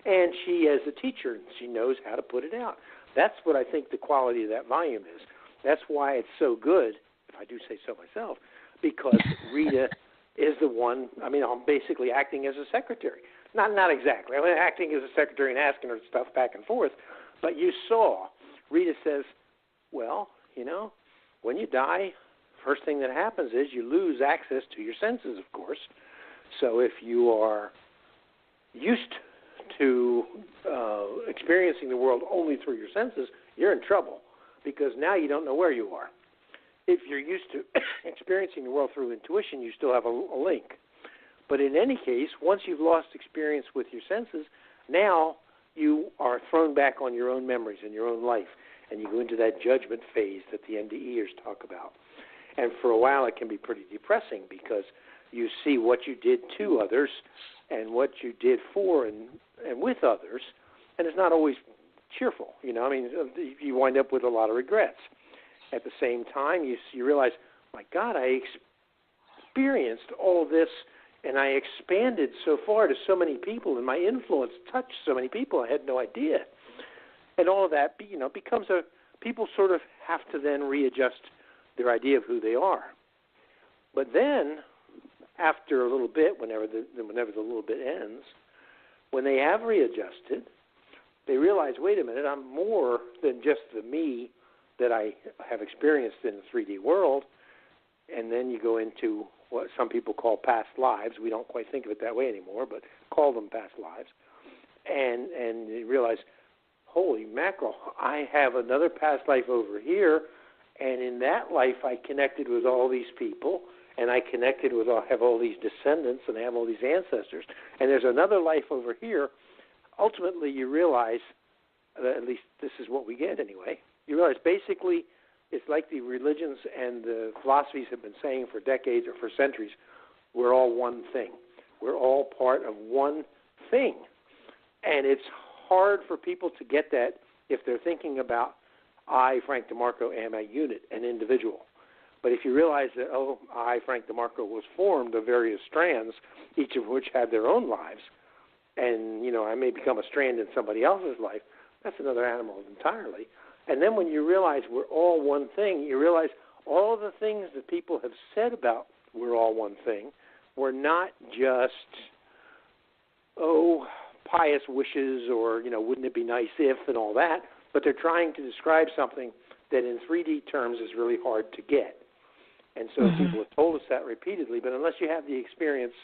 And she, as a teacher, she knows how to put it out. That's what I think the quality of that volume is. That's why it's so good, if I do say so myself, because Rita is the one. I'm basically acting as a secretary. Not exactly. I'm acting as a secretary and asking her stuff back and forth. But you saw, Rita says, well, when you die, first thing that happens is you lose access to your senses, of course. So if you are used to experiencing the world only through your senses, you're in trouble because now you don't know where you are. If you're used to experiencing the world through intuition, you still have a link. But in any case, once you've lost experience with your senses, now you are thrown back on your own memories and your own life, and you go into that judgment phase that the NDEers talk about. And for a while, it can be pretty depressing because you see what you did to others and what you did for and with others, and it's not always cheerful. You wind up with a lot of regrets. At the same time, you realize, my God, I experienced all this, and I expanded so far to so many people, and my influence touched so many people I had no idea. And all of that, becomes people sort of have to then readjust their idea of who they are. But then, after a little bit, whenever the little bit ends, when they have readjusted, they realize, wait a minute, I'm more than just the me that I have experienced in the 3D world. And then you go into what some people call past lives. We don't quite think of it that way anymore, but call them past lives. And you realize, holy mackerel, I have another past life over here, and in that life I connected with all these people, and I connected with have all these descendants, and I have all these ancestors. And there's another life over here. Ultimately, you realize, at least this is what we get anyway, you realize basically it's like the religions and the philosophies have been saying for decades or for centuries, we're all one thing. We're all part of one thing. And it's hard for people to get that if they're thinking about, I, Frank DeMarco, am a unit, an individual. But if you realize that, I, Frank DeMarco, was formed of various strands, each of which had their own lives, and, I may become a strand in somebody else's life, that's another animal entirely. And then when you realize we're all one thing, you realize all of the things that people have said about we're all one thing were not just, pious wishes or, wouldn't it be nice if and all that, but they're trying to describe something that in 3D terms is really hard to get. And so people have told us that repeatedly, but unless you have the experience,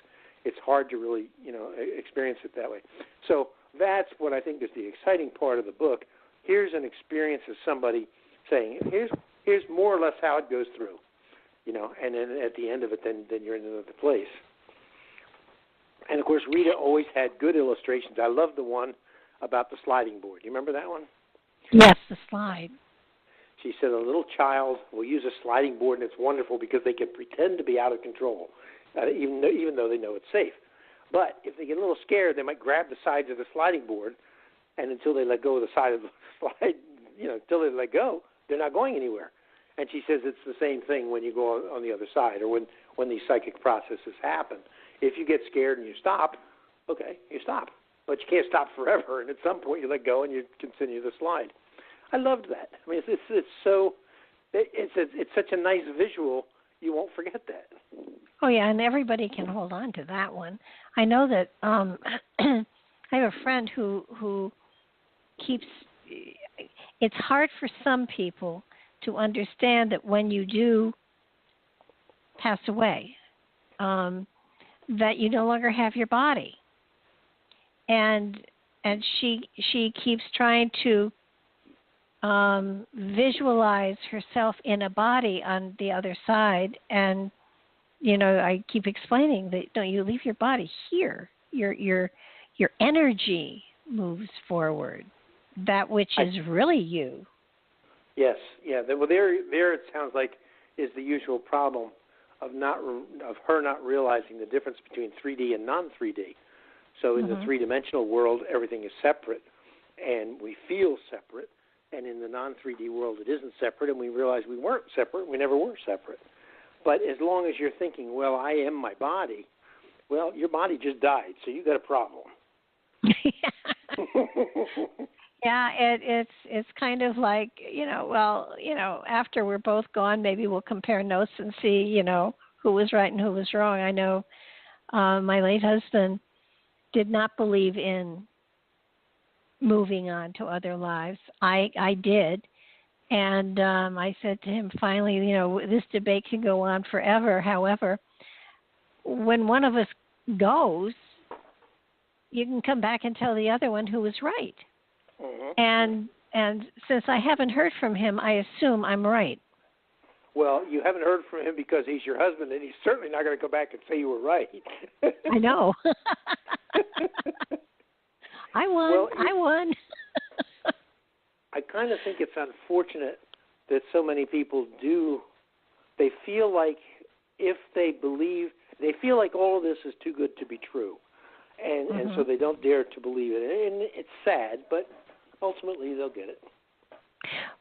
it's hard to really, experience it that way. So that's what I think is the exciting part of the book, here's an experience of somebody saying, here's more or less how it goes through, and then at the end of it, then you're in another place. And, of course, Rita always had good illustrations. I love the one about the sliding board. You remember that one? Yes, the slide. She said a little child will use a sliding board, and it's wonderful because they can pretend to be out of control, even though they know it's safe. But if they get a little scared, they might grab the sides of the sliding board, and until they let go of the side of the slide, until they let go, they're not going anywhere. And she says it's the same thing when you go on the other side, or when these psychic processes happen. If you get scared and you stop, okay, you stop. But you can't stop forever, and at some point you let go and you continue the slide. I loved that. I mean, it's such a nice visual, you won't forget that. Oh, yeah, and everybody can hold on to that one. I know that I have a friend who keeps – it's hard for some people to understand that when you do pass away, that you no longer have your body. And she keeps trying to visualize herself in a body on the other side, and I keep explaining that you leave your body here. Your energy moves forward, that which is really you. Yes, yeah. Well, there it sounds like is the usual problem of her not realizing the difference between 3D and non-3D. So in the three-dimensional world, everything is separate, and we feel separate. And in the non-3D world, it isn't separate, and we realize we weren't separate. We never were separate. But as long as you're thinking, well, I am my body, well, your body just died, so you got a problem. Yeah, it's kind of like, after we're both gone, maybe we'll compare notes and see, who was right and who was wrong. I know my late husband did not believe in moving on to other lives. I did. And I said to him, finally, this debate can go on forever. However, when one of us goes, you can come back and tell the other one who was right. Mm-hmm. And since I haven't heard from him, I assume I'm right. Well, you haven't heard from him because he's your husband, and he's certainly not going to come back and say you were right. I know. I won. Well, I won. I kind of think it's unfortunate that so many people they feel like if they feel like all of this is too good to be true. And so they don't dare to believe it. And it's sad, but ultimately they'll get it.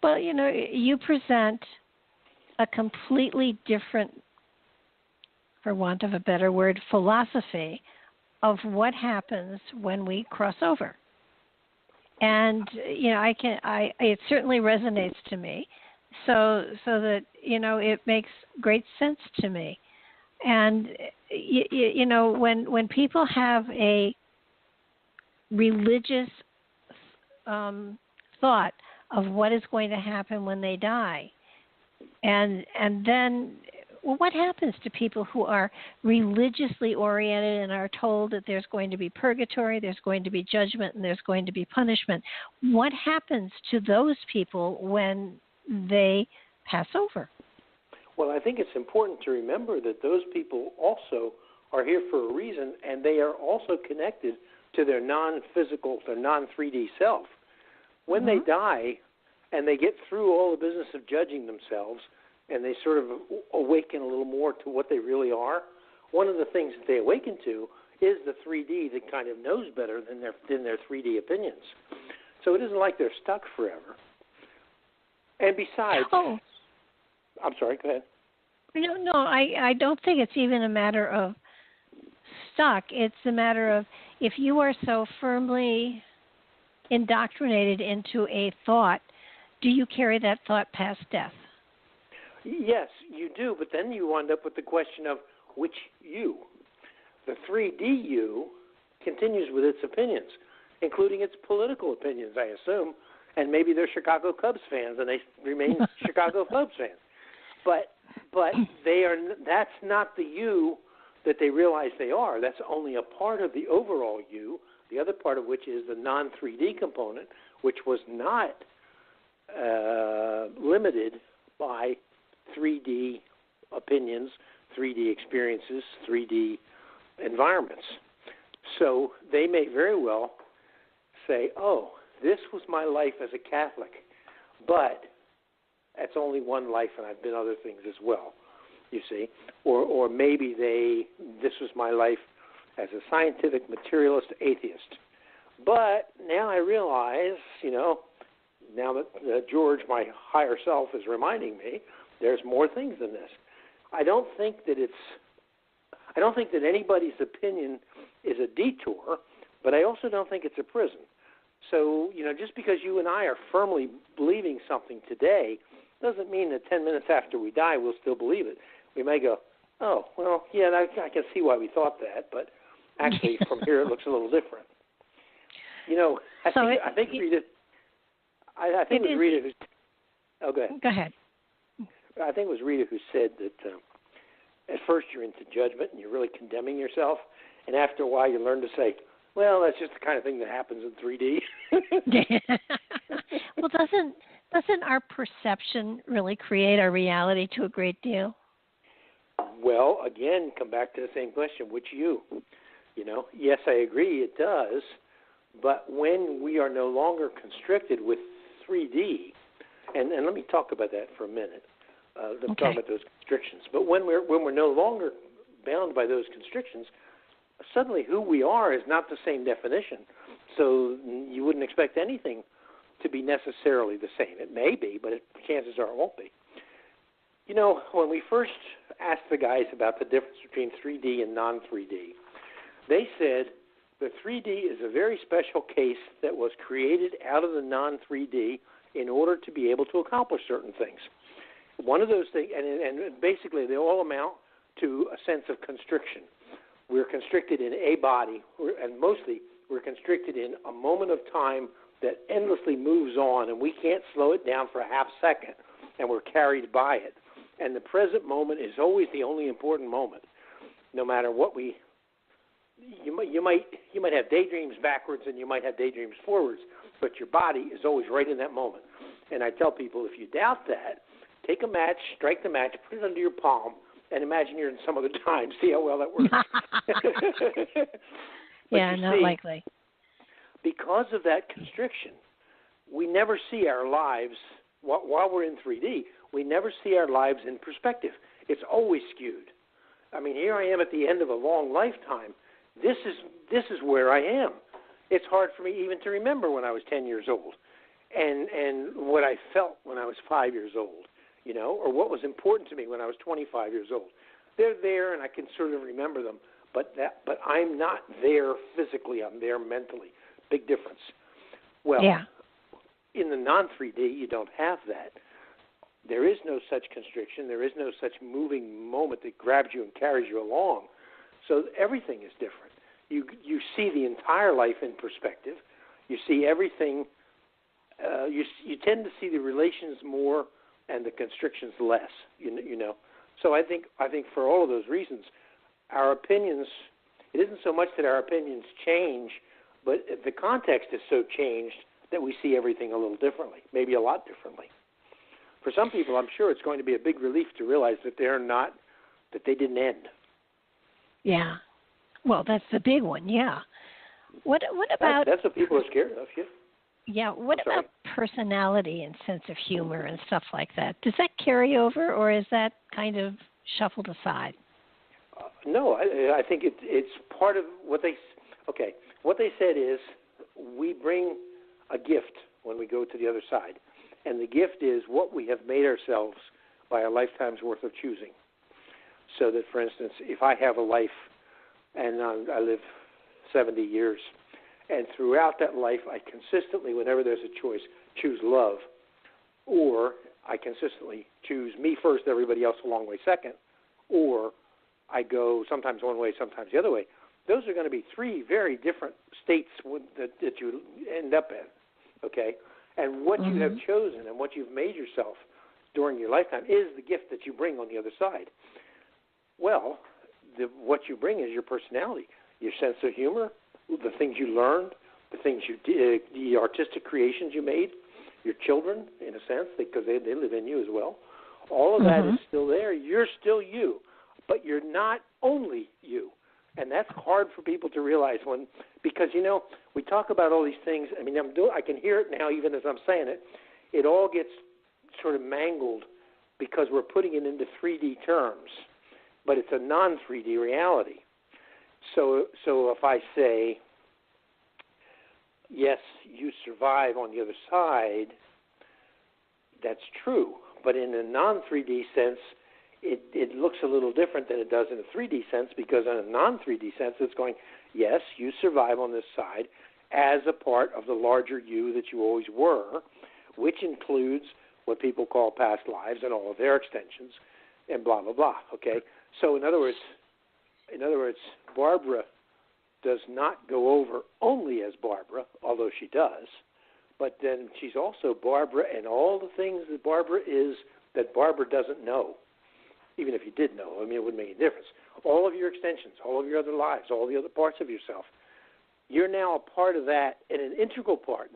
Well, you present a completely different, for want of a better word, philosophy of what happens when we cross over. And, it certainly resonates to me so that, it makes great sense to me. And, when people have a religious thought of what is going to happen when they die, and then what happens to people who are religiously oriented and are told that there's going to be purgatory, there's going to be judgment, and there's going to be punishment? What happens to those people when they pass over? Well, I think it's important to remember that those people also are here for a reason, and they are also connected to their non-physical, their non-3D self. When they die and they get through all the business of judging themselves, and they sort of awaken a little more to what they really are, one of the things that they awaken to is the 3D that kind of knows better than their 3D opinions. So it isn't like they're stuck forever. And besides... Oh. I'm sorry, go ahead. No, I don't think it's even a matter of stuck. It's a matter of if you are so firmly indoctrinated into a thought, do you carry that thought past death? Yes, you do, but then you wind up with the question of which you. The 3D you continues with its opinions, including its political opinions, I assume, and maybe they're Chicago Cubs fans, and they remain Chicago Cubs fans. But that's not the you that they realize they are. That's only a part of the overall you, the other part of which is the non-3D component, which was not limited by 3D opinions, 3D experiences, 3D environments. So they may very well say, oh, this was my life as a Catholic, but that's only one life and I've been other things as well, you see. Or maybe this was my life as a scientific materialist atheist. But now I realize, now that George, my higher self, is reminding me, there's more things than this. I don't think that anybody's opinion is a detour, but I also don't think it's a prison. So, just because you and I are firmly believing something today doesn't mean that 10 minutes after we die we'll still believe it. We may go, oh, well, yeah, I can see why we thought that, but actually from here it looks a little different. I think Rita. I think it was Rita who. Oh, go ahead. Go ahead. I think it was Rita who said that at first you're into judgment and you're really condemning yourself, and after a while you learn to say, well, that's just the kind of thing that happens in 3D. Well, doesn't our perception really create our reality to a great deal? Well, again, come back to the same question, which you? Yes, I agree, it does. But when we are no longer constricted with 3D, and let me talk about that for a minute. Let's talk about those constrictions. But when we're no longer bound by those constrictions, suddenly who we are is not the same definition. So you wouldn't expect anything to be necessarily the same. It may be, but chances are it won't be. When we first asked the guys about the difference between 3D and non-3D, they said the 3D is a very special case that was created out of the non-3D in order to be able to accomplish certain things. One of those things, and basically they all amount to a sense of constriction. We're constricted in a body, and mostly we're constricted in a moment of time that endlessly moves on, and we can't slow it down for a half second, and we're carried by it. And the present moment is always the only important moment, no matter what you might have daydreams backwards and you might have daydreams forwards, but your body is always right in that moment. And I tell people, if you doubt that, take a match, strike the match, put it under your palm, and imagine you're in some other time. See how well that works. Yeah, not likely. Because of that constriction, we never see our lives, while we're in 3D, we never see our lives in perspective. It's always skewed. I mean, here I am at the end of a long lifetime. This is where I am. It's hard for me even to remember when I was 10 years old and what I felt when I was 5 years old, or what was important to me when I was 25 years old. They're there, and I can sort of remember them, but I'm not there physically. I'm there mentally. Big difference. Well, in the non-3D, you don't have that. There is no such constriction. There is no such moving moment that grabs you and carries you along. So everything is different. You see the entire life in perspective. You see everything. You tend to see the relations more and the constrictions less. So I think for all of those reasons, our opinions. It isn't so much that our opinions change, but the context is so changed that we see everything a little differently, maybe a lot differently. For some people, I'm sure it's going to be a big relief to realize that they didn't end. Yeah. Well, that's the big one, yeah. What about... That's what people are scared of, yeah. Yeah, what about personality and sense of humor and stuff like that? Does that carry over, or is that kind of shuffled aside? No, I think it's part of what they... Okay, what they said is we bring a gift when we go to the other side. And the gift is what we have made ourselves by a lifetime's worth of choosing. So that, for instance, if I have a life and I live 70 years, and throughout that life I consistently, whenever there's a choice, choose love, or I consistently choose me first, everybody else a long way second, or I go sometimes one way, sometimes the other way, those are going to be three very different states that you end up in, okay? And what you have chosen and what you've made yourself during your lifetime is the gift that you bring on the other side. Well, what you bring is your personality, your sense of humor, the things you learned, the things you did, the artistic creations you made, your children, in a sense, because they live in you as well. All of that is still there. You're still you, but you're not only you. And that's hard for people to realize because, we talk about all these things. I mean, I can hear it now even as I'm saying it. It all gets sort of mangled because we're putting it into 3D terms, but it's a non-3D reality. So if I say, yes, you survive on the other side, that's true. But in a non-3D sense, it looks a little different than it does in a 3D sense, because in a non-3D sense, it's going, yes, you survive on this side as a part of the larger you that you always were, which includes what people call past lives and all of their extensions and blah, blah, blah, okay? So in other words, Barbara does not go over only as Barbara, although she does, but then she's also Barbara and all the things that Barbara is that Barbara doesn't know. Even if you did know, I mean, it wouldn't make any difference. All of your extensions, all of your other lives, all the other parts of yourself, you're now a part of that, and an integral part.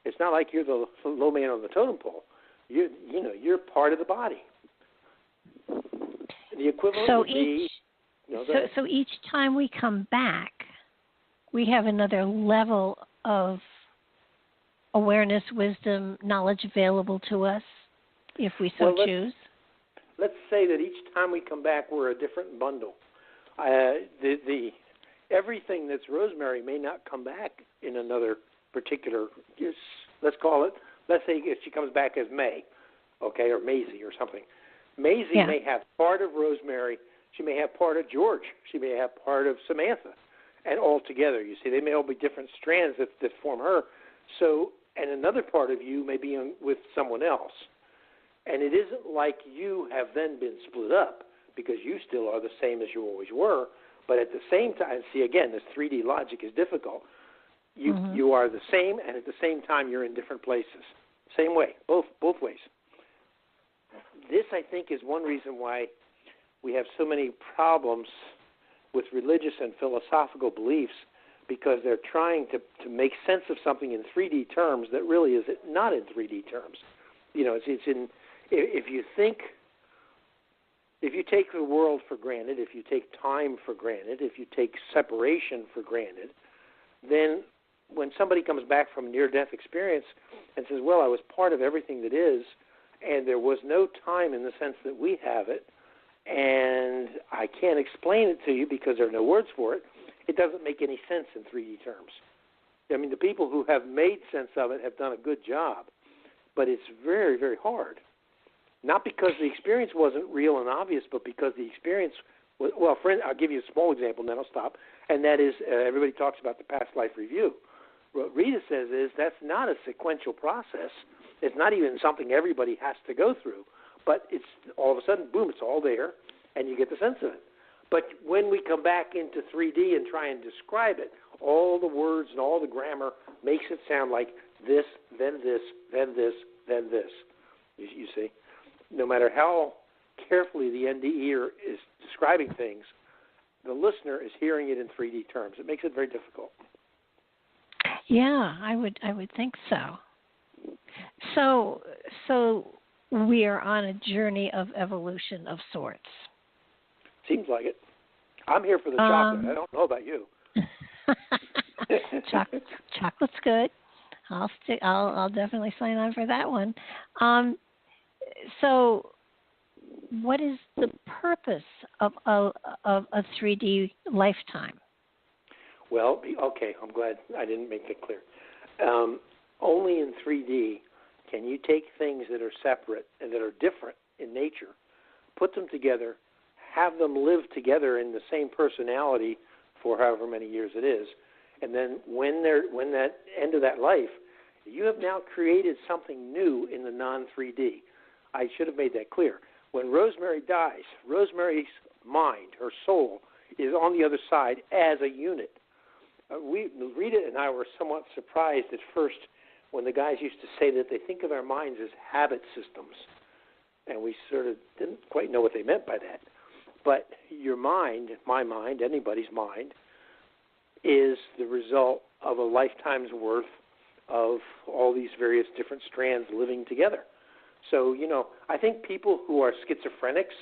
It's not like you're the low man on the totem pole. You're part of the body. The equivalent would be. So each time we come back, we have another level of awareness, wisdom, knowledge available to us, if we so choose. Let's say that each time we come back, we're a different bundle. Everything that's Rosemary may not come back in another particular. Let's say if she comes back as May, okay, or Maisie or something. Maisie may have part of Rosemary. She may have part of George. She may have part of Samantha, and all together. You see, they may all be different strands that form her. So, and another part of you may be with someone else. And it isn't like you have then been split up, because you still are the same as you always were. But at the same time, see, again, this 3D logic is difficult. You are the same, and at the same time, you're in different places. Same way, both ways. This, I think, is one reason why we have so many problems with religious and philosophical beliefs, because they're trying to make sense of something in 3D terms that really is not in 3D terms. It's in. If you take the world for granted, if you take time for granted, if you take separation for granted, then when somebody comes back from near-death experience and says, well, I was part of everything that is, and there was no time in the sense that we have it, and I can't explain it to you because there are no words for it, it doesn't make any sense in 3D terms. I mean, the people who have made sense of it have done a good job, but it's very, very hard. Not because the experience wasn't real and obvious, but because the experience was, I'll give you a small example, and then I'll stop, and that is everybody talks about the past life review. What Rita says is that's not a sequential process. It's not even something everybody has to go through, but it's all of a sudden, boom, it's all there, and you get the sense of it. But when we come back into 3D and try and describe it, all the words and all the grammar makes it sound like this, then this, then this, then this. You see? No matter how carefully the NDE is describing things, the listener is hearing it in 3D terms. It makes it very difficult. Yeah, I would think so. So we are on a journey of evolution of sorts. Seems like it. I'm here for the chocolate. I don't know about you. Chocolate's good. I'll definitely sign on for that one. So, what is the purpose of a 3D lifetime? Well, okay, I'm glad I didn't make that clear. Only in 3D can you take things that are separate and that are different in nature, put them together, have them live together in the same personality for however many years it is, and then when that end of that life, you have now created something new in the non-3D. I should have made that clear. When Rosemary dies, Rosemary's mind, her soul, is on the other side as a unit. Rita and I were somewhat surprised at first when the guys used to say that they think of our minds as habit systems, and we sort of didn't quite know what they meant by that. But your mind, my mind, anybody's mind, is the result of a lifetime's worth of all these various different strands living together. So, I think people who are schizophrenics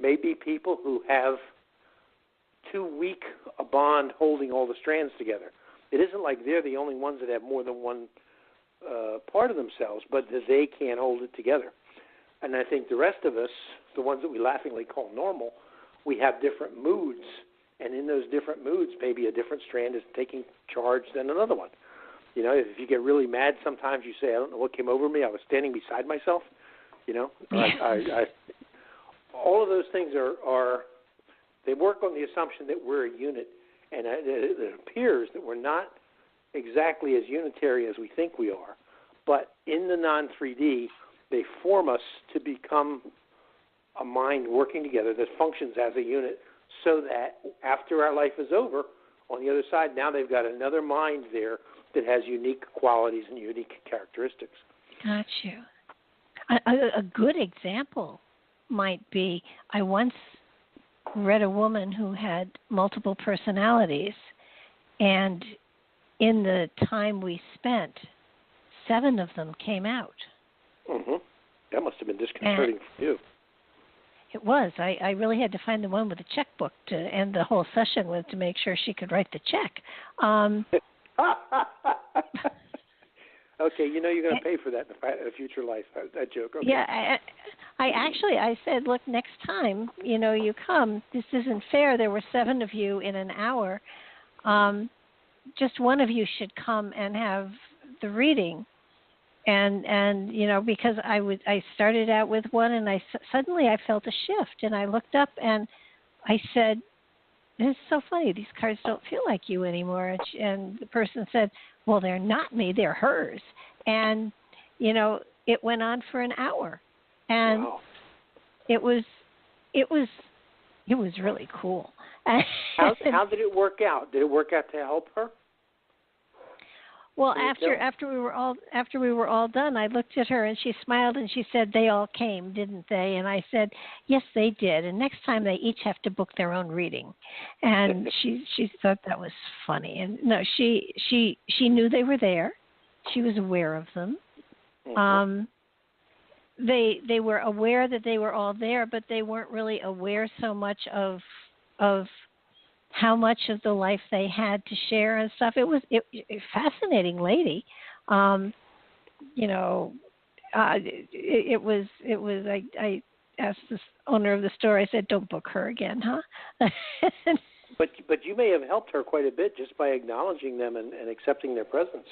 may be people who have too weak a bond holding all the strands together. It isn't like they're the only ones that have more than one part of themselves, but that they can't hold it together. And I think the rest of us, the ones that we laughingly call normal, we have different moods, and in those different moods, maybe a different strand is taking charge than another one. If you get really mad, sometimes you say, I don't know what came over me. I was standing beside myself. All of those things they work on the assumption that we're a unit, and it appears that we're not exactly as unitary as we think we are. But in the non-3D, they form us to become a mind working together that functions as a unit, so that after our life is over, on the other side, now they've got another mind there that has unique qualities and unique characteristics. Got you. A good example might be, I once read a woman who had multiple personalities, and in the time we spent, 7 of them came out. Mm-hmm. That must have been disconcerting for you. It was. I really had to find the one with the checkbook to end the whole session with to make sure she could write the check. Okay, you're going to pay for that in a future life, that joke. Okay. Yeah, I said, look, next time, you come, this isn't fair. There were 7 of you in an hour. Just one of you should come and have the reading. And because I started out with one, and suddenly I felt a shift, and I looked up and I said, "This is so funny. These cards don't feel like you anymore." And the person said, "Well, they're not me. They're hers." And it went on for an hour, and wow. it was really cool. How did it work out? Did it work out to help her? Well, after we were all done, I looked at her and she smiled and she said, "They all came, didn't they?" And I said, "Yes, they did. And next time they each have to book their own reading." And she thought that was funny. And no, she knew they were there. She was aware of them. Mm-hmm. They were aware that they were all there, but they weren't really aware so much of how much of the life they had to share and stuff. It was a fascinating lady. It was. I asked the owner of the store. I said, "Don't book her again, huh?" But you may have helped her quite a bit just by acknowledging them and accepting their presence.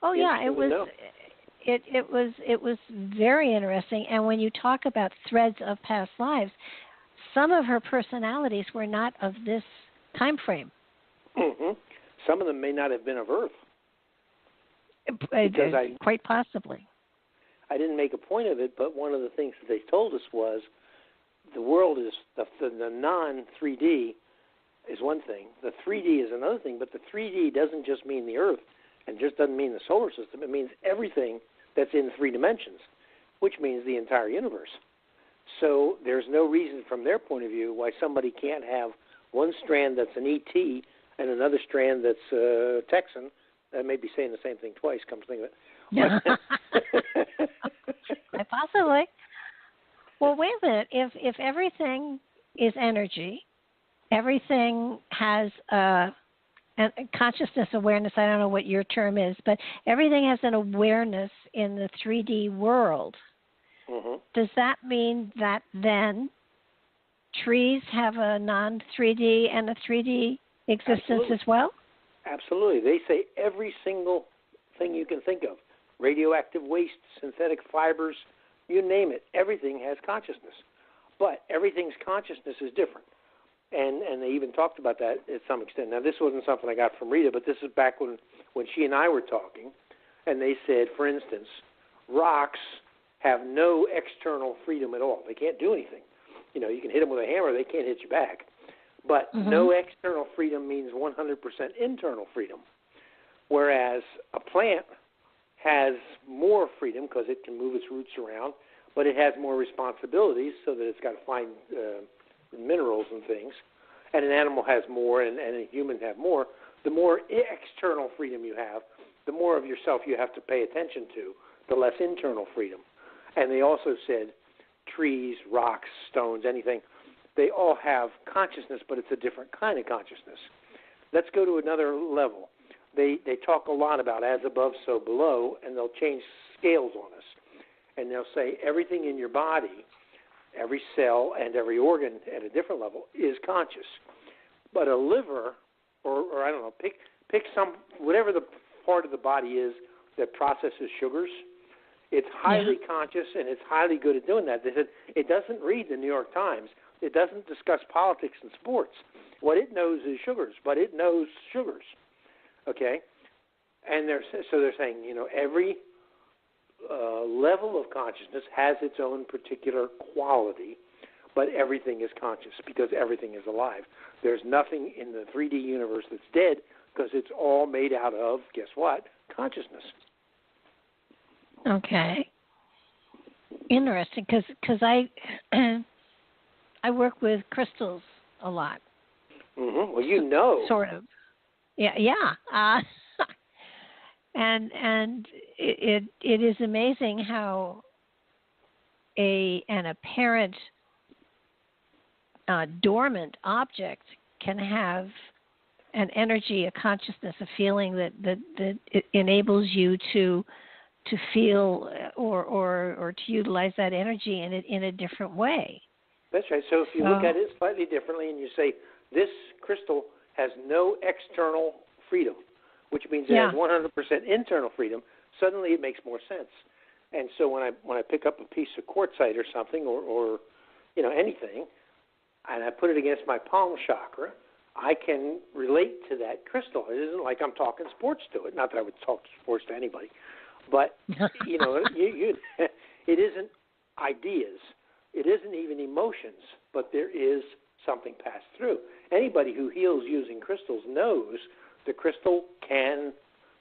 Oh yeah, it was. It was very interesting. And when you talk about threads of past lives, some of her personalities were not of this time frame. Mm-hmm. Some of them may not have been of Earth. Quite possibly. I didn't make a point of it, but one of the things that they told us was the world is the non-3D is one thing. The 3D is another thing, but the 3D doesn't just mean the Earth and just doesn't mean the solar system. It means everything that's in 3 dimensions, which means the entire universe. So there's no reason from their point of view why somebody can't have one strand that's an ET and another strand that's Texan. I may be saying the same thing twice, come to think of it. Yeah. Possibly. Well, wait a minute. If everything is energy, everything has consciousness, awareness, I don't know what your term is, but everything has an awareness in the 3D world. Mm-hmm. Does that mean that then trees have a non-3D and a 3D existence Absolutely. as well? Absolutely. They say every single thing you can think of, radioactive waste, synthetic fibers, you name it, everything has consciousness. But everything's consciousness is different. And they even talked about that at some extent. Now, this wasn't something I got from Rita, but this is back when she and I were talking, and they said, for instance, rocks have no external freedom at all. They can't do anything. You can hit them with a hammer, they can't hit you back. But no external freedom means 100% internal freedom. Whereas a plant has more freedom because it can move its roots around, but it has more responsibilities so that it's got to find minerals and things. And an animal has more and a human have more. The more external freedom you have, the more of yourself you have to pay attention to, the less internal freedom. And they also said trees, rocks, stones, anything, they all have consciousness, but it's a different kind of consciousness. Let's go to another level. They talk a lot about as above, so below, and they'll change scales on us. And they'll say everything in your body, every cell and every organ at a different level is conscious. But a liver, or I don't know, pick some, whatever the part of the body is that processes sugars, it's highly conscious and it's highly good at doing that. They said it doesn't read the New York Times. It doesn't discuss politics and sports. What it knows is sugars, but it knows sugars. Okay? And they're saying, every level of consciousness has its own particular quality, but everything is conscious because everything is alive. There's nothing in the 3D universe that's dead because it's all made out of, guess what? Consciousness. Okay. Interesting, because I work with crystals a lot. Mm-hmm. Well, sort of. Yeah. And it is amazing how an apparent dormant object can have an energy, a consciousness, a feeling that it enables you to feel or to utilize that energy in a different way. That's right. So if you look at it slightly differently and you say, this crystal has no external freedom, which means it has 100% internal freedom, suddenly it makes more sense. And so when I pick up a piece of quartzite or something or anything, and I put it against my palm chakra, I can relate to that crystal. It isn't like I'm talking sports to it. Not that I would talk sports to anybody. But, it isn't ideas. It isn't even emotions, but there is something passed through. Anybody who heals using crystals knows the crystal can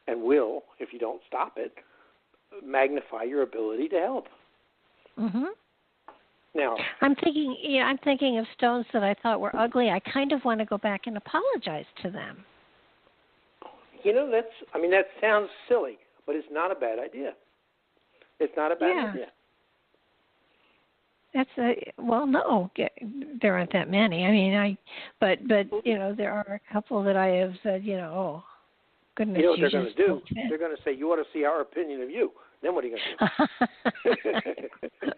and will, if you don't stop it, magnify your ability to help. Mm-hmm. Now, I'm thinking of stones that I thought were ugly. I kind of want to go back and apologize to them. That sounds silly, but it's not a bad idea. It's not a bad idea. No, there aren't that many. But there are a couple that I have said, oh, goodness. You know what they're going to do? They're going to say, you ought to see our opinion of you. Then what are you going to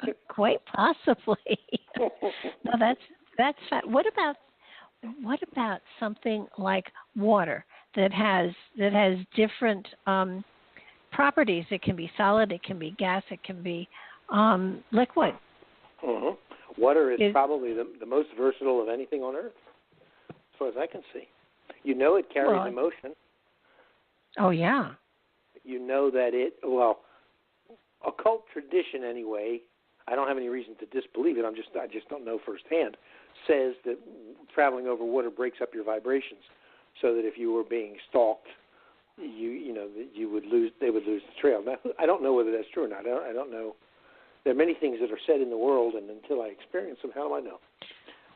do? Quite possibly. No, that's fine. What about something like water that has different properties? It can be solid, it can be gas, it can be liquid. Mm-hmm. Water is probably the most versatile of anything on Earth, as far as I can see. It carries emotion. Oh, yeah. That occult tradition anyway, I don't have any reason to disbelieve it, I just don't know firsthand, says that traveling over water breaks up your vibrations, so that if you were being stalked, they would lose the trail. Now, I don't know whether that's true or not. I don't know. There are many things that are said in the world, and until I experience them, how do I know?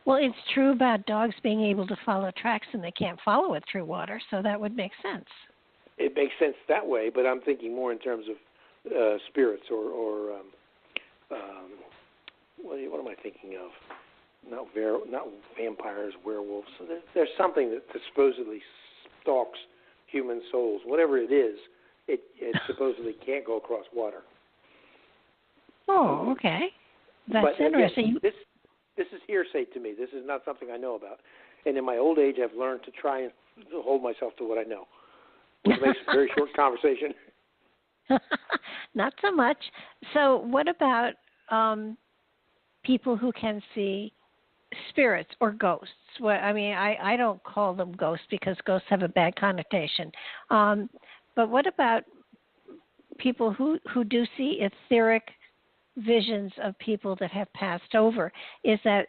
Well, it's true about dogs being able to follow tracks, and they can't follow it through water, so that would make sense. It makes sense that way, but I'm thinking more in terms of spirits or what am I thinking of? Not vampires, werewolves. So there's something that supposedly stalks human souls. Whatever it is, it supposedly can't go across water. Oh, okay. That's interesting. Again, this is hearsay to me. This is not something I know about. And in my old age, I've learned to try and hold myself to what I know, which makes a very short conversation. Not so much. So what about people who can see spirits or ghosts? I don't call them ghosts because ghosts have a bad connotation. But what about people who do see etheric visions of people that have passed over? Is that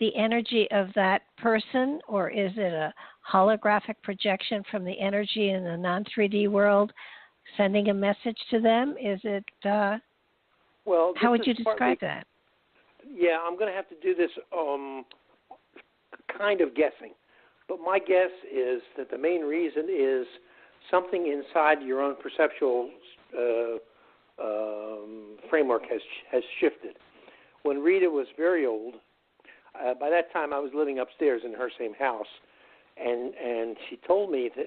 the energy of that person, or is it a holographic projection from the energy in the non-3D world sending a message to them? Is it how would you describe that? Yeah, I'm going to have to do this kind of guessing. But my guess is that the main reason is something inside your own perceptual framework has shifted. When Rita was very old, by that time I was living upstairs in her same house, and she told me that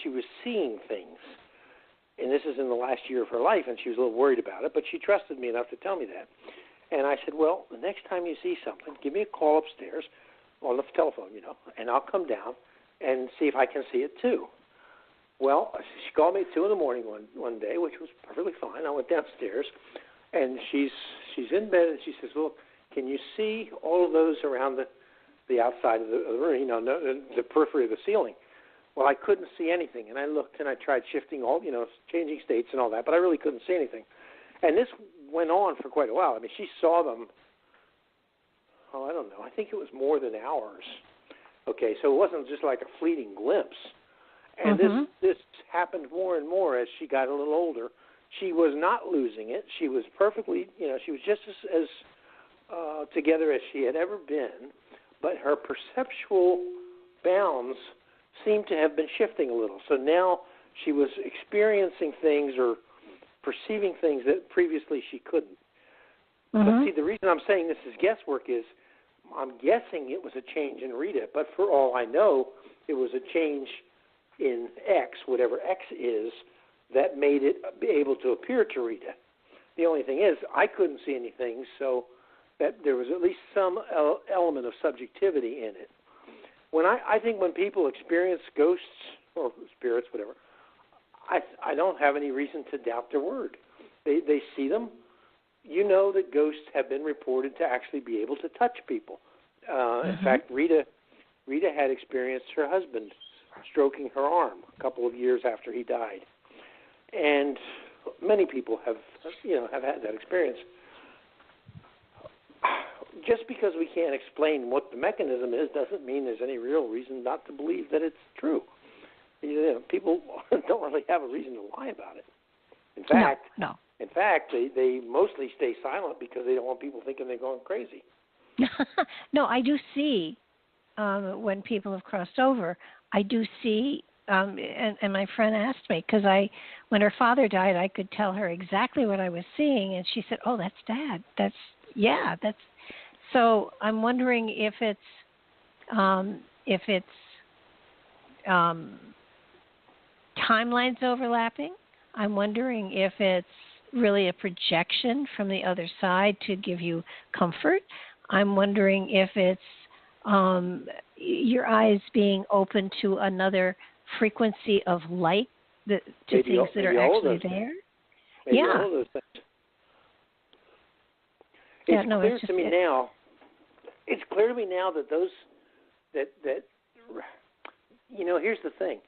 she was seeing things. And this is in the last year of her life, and she was a little worried about it, but she trusted me enough to tell me that. And I said, well, the next time you see something, give me a call upstairs on the telephone, and I'll come down and see if I can see it too. Well, she called me at 2 in the morning one day, which was perfectly fine. I went downstairs, and she's in bed, and she says, look, can you see all of those around the outside of the room, the periphery of the ceiling? Well, I couldn't see anything, and I looked, and I tried shifting changing states and all that, but I really couldn't see anything. And this went on for quite a while. I mean, she saw them, I don't know, I think it was more than hours. Okay, so it wasn't just like a fleeting glimpse. And this happened more and more as she got a little older. She was not losing it. She was perfectly, she was just as together as she had ever been, but her perceptual bounds seemed to have been shifting a little. So now she was experiencing things or perceiving things that previously she couldn't. But see, the reason I'm saying this is guesswork is I'm guessing it was a change in Rita, but for all I know, it was a change in X, whatever X is, that made it be able to appear to Rita. The only thing is I couldn't see anything, so that there was at least some element of subjectivity in it. I think when people experience ghosts or spirits, whatever, I don't have any reason to doubt their word. They see them. You know that ghosts have been reported to actually be able to touch people. In fact, Rita had experienced her husband stroking her arm a couple of years after he died, and many people have had that experience. Just because we can't explain what the mechanism is doesn't mean there's any real reason not to believe that it's true. People don't really have a reason to lie about it. In fact, In fact, they mostly stay silent because they don't want people thinking they're going crazy. No, I do see when people have crossed over. I do see, and my friend asked me because when her father died, I could tell her exactly what I was seeing, and she said, "Oh, that's Dad. That's." So I'm wondering if it's timelines overlapping. I'm wondering if it's really a projection from the other side to give you comfort. I'm wondering if it's your eyes being open to another frequency of light to things that are actually there. Maybe all of those things. It's clear to me now that those that here's the thing.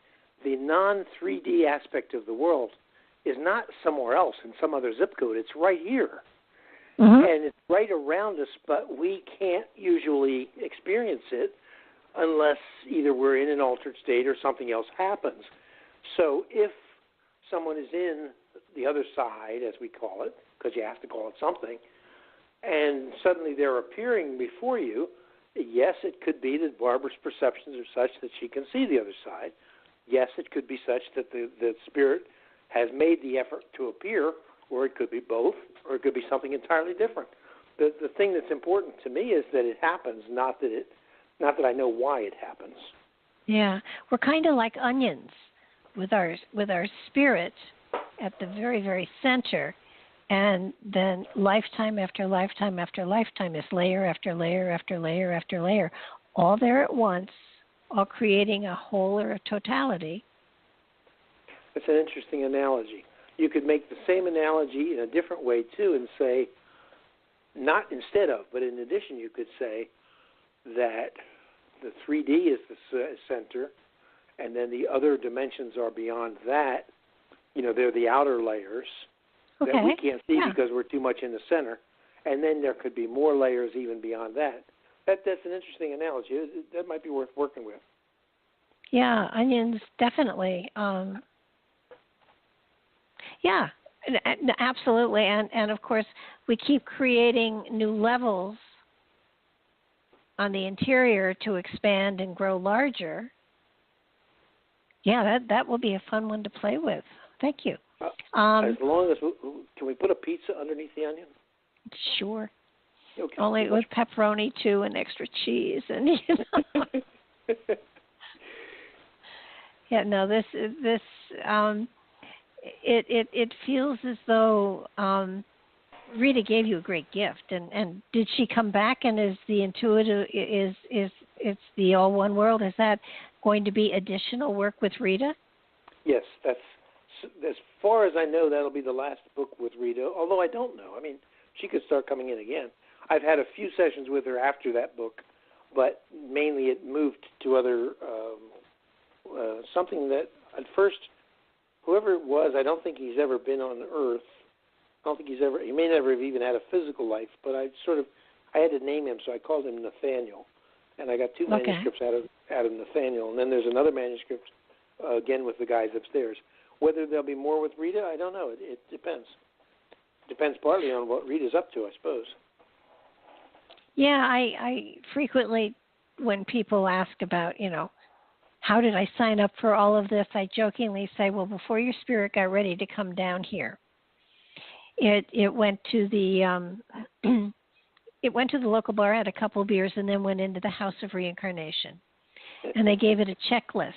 The non-3D aspect of the world is not somewhere else in some other zip code. It's right here. And it's right around us, but we can't usually experience it unless either we're in an altered state or something else happens. So if someone is in the other side, as we call it, because you have to call it something, and suddenly they're appearing before you, yes, it could be that Barbara's perceptions are such that she can see the other side. Yes, it could be such that the spirit has made the effort to appear, or it could be both, or it could be something entirely different. The thing that's important to me is that it happens, not that I know why it happens. Yeah, we're kind of like onions with our spirit at the very, very center, and then lifetime after lifetime after lifetime is layer after layer after layer after layer, all there at once, all creating a whole or a totality. That's an interesting analogy. You could make the same analogy in a different way, too, and say, not instead of, but in addition, you could say that the 3D is the center, and then the other dimensions are beyond that. They're the outer layers that we can't see because we're too much in the center. And then there could be more layers even beyond that. That's an interesting analogy. That might be worth working with. Yeah, onions, definitely. Yeah, absolutely. And of course, we keep creating new levels on the interior to expand and grow larger. Yeah, that will be a fun one to play with. Thank you. As long as can we put a pizza underneath the onion? Sure. Okay. Only with pepperoni too and extra cheese and Yeah, no, this it feels as though Rita gave you a great gift, and did she come back and is the intuitive it's the all one world? Is that going to be additional work with Rita? Yes, that's as far as I know. That'll be the last book with Rita. Although I don't know. I mean, she could start coming in again. I've had a few sessions with her after that book, but mainly it moved to other something that at first, whoever it was, I don't think he's ever been on Earth. I don't think he may never have even had a physical life, but I had to name him, so I called him Nathaniel. And I got two manuscripts out of Nathaniel. And then there's another manuscript, again, with the guys upstairs. Whether there'll be more with Rita, I don't know. It depends. It depends partly on what Rita's up to, I suppose. Yeah, I frequently, when people ask about, how did I sign up for all of this, I jokingly say, well, before your spirit got ready to come down here, it went to the it went to the local bar, had a couple of beers, and then went into the House of Reincarnation. And they gave it a checklist.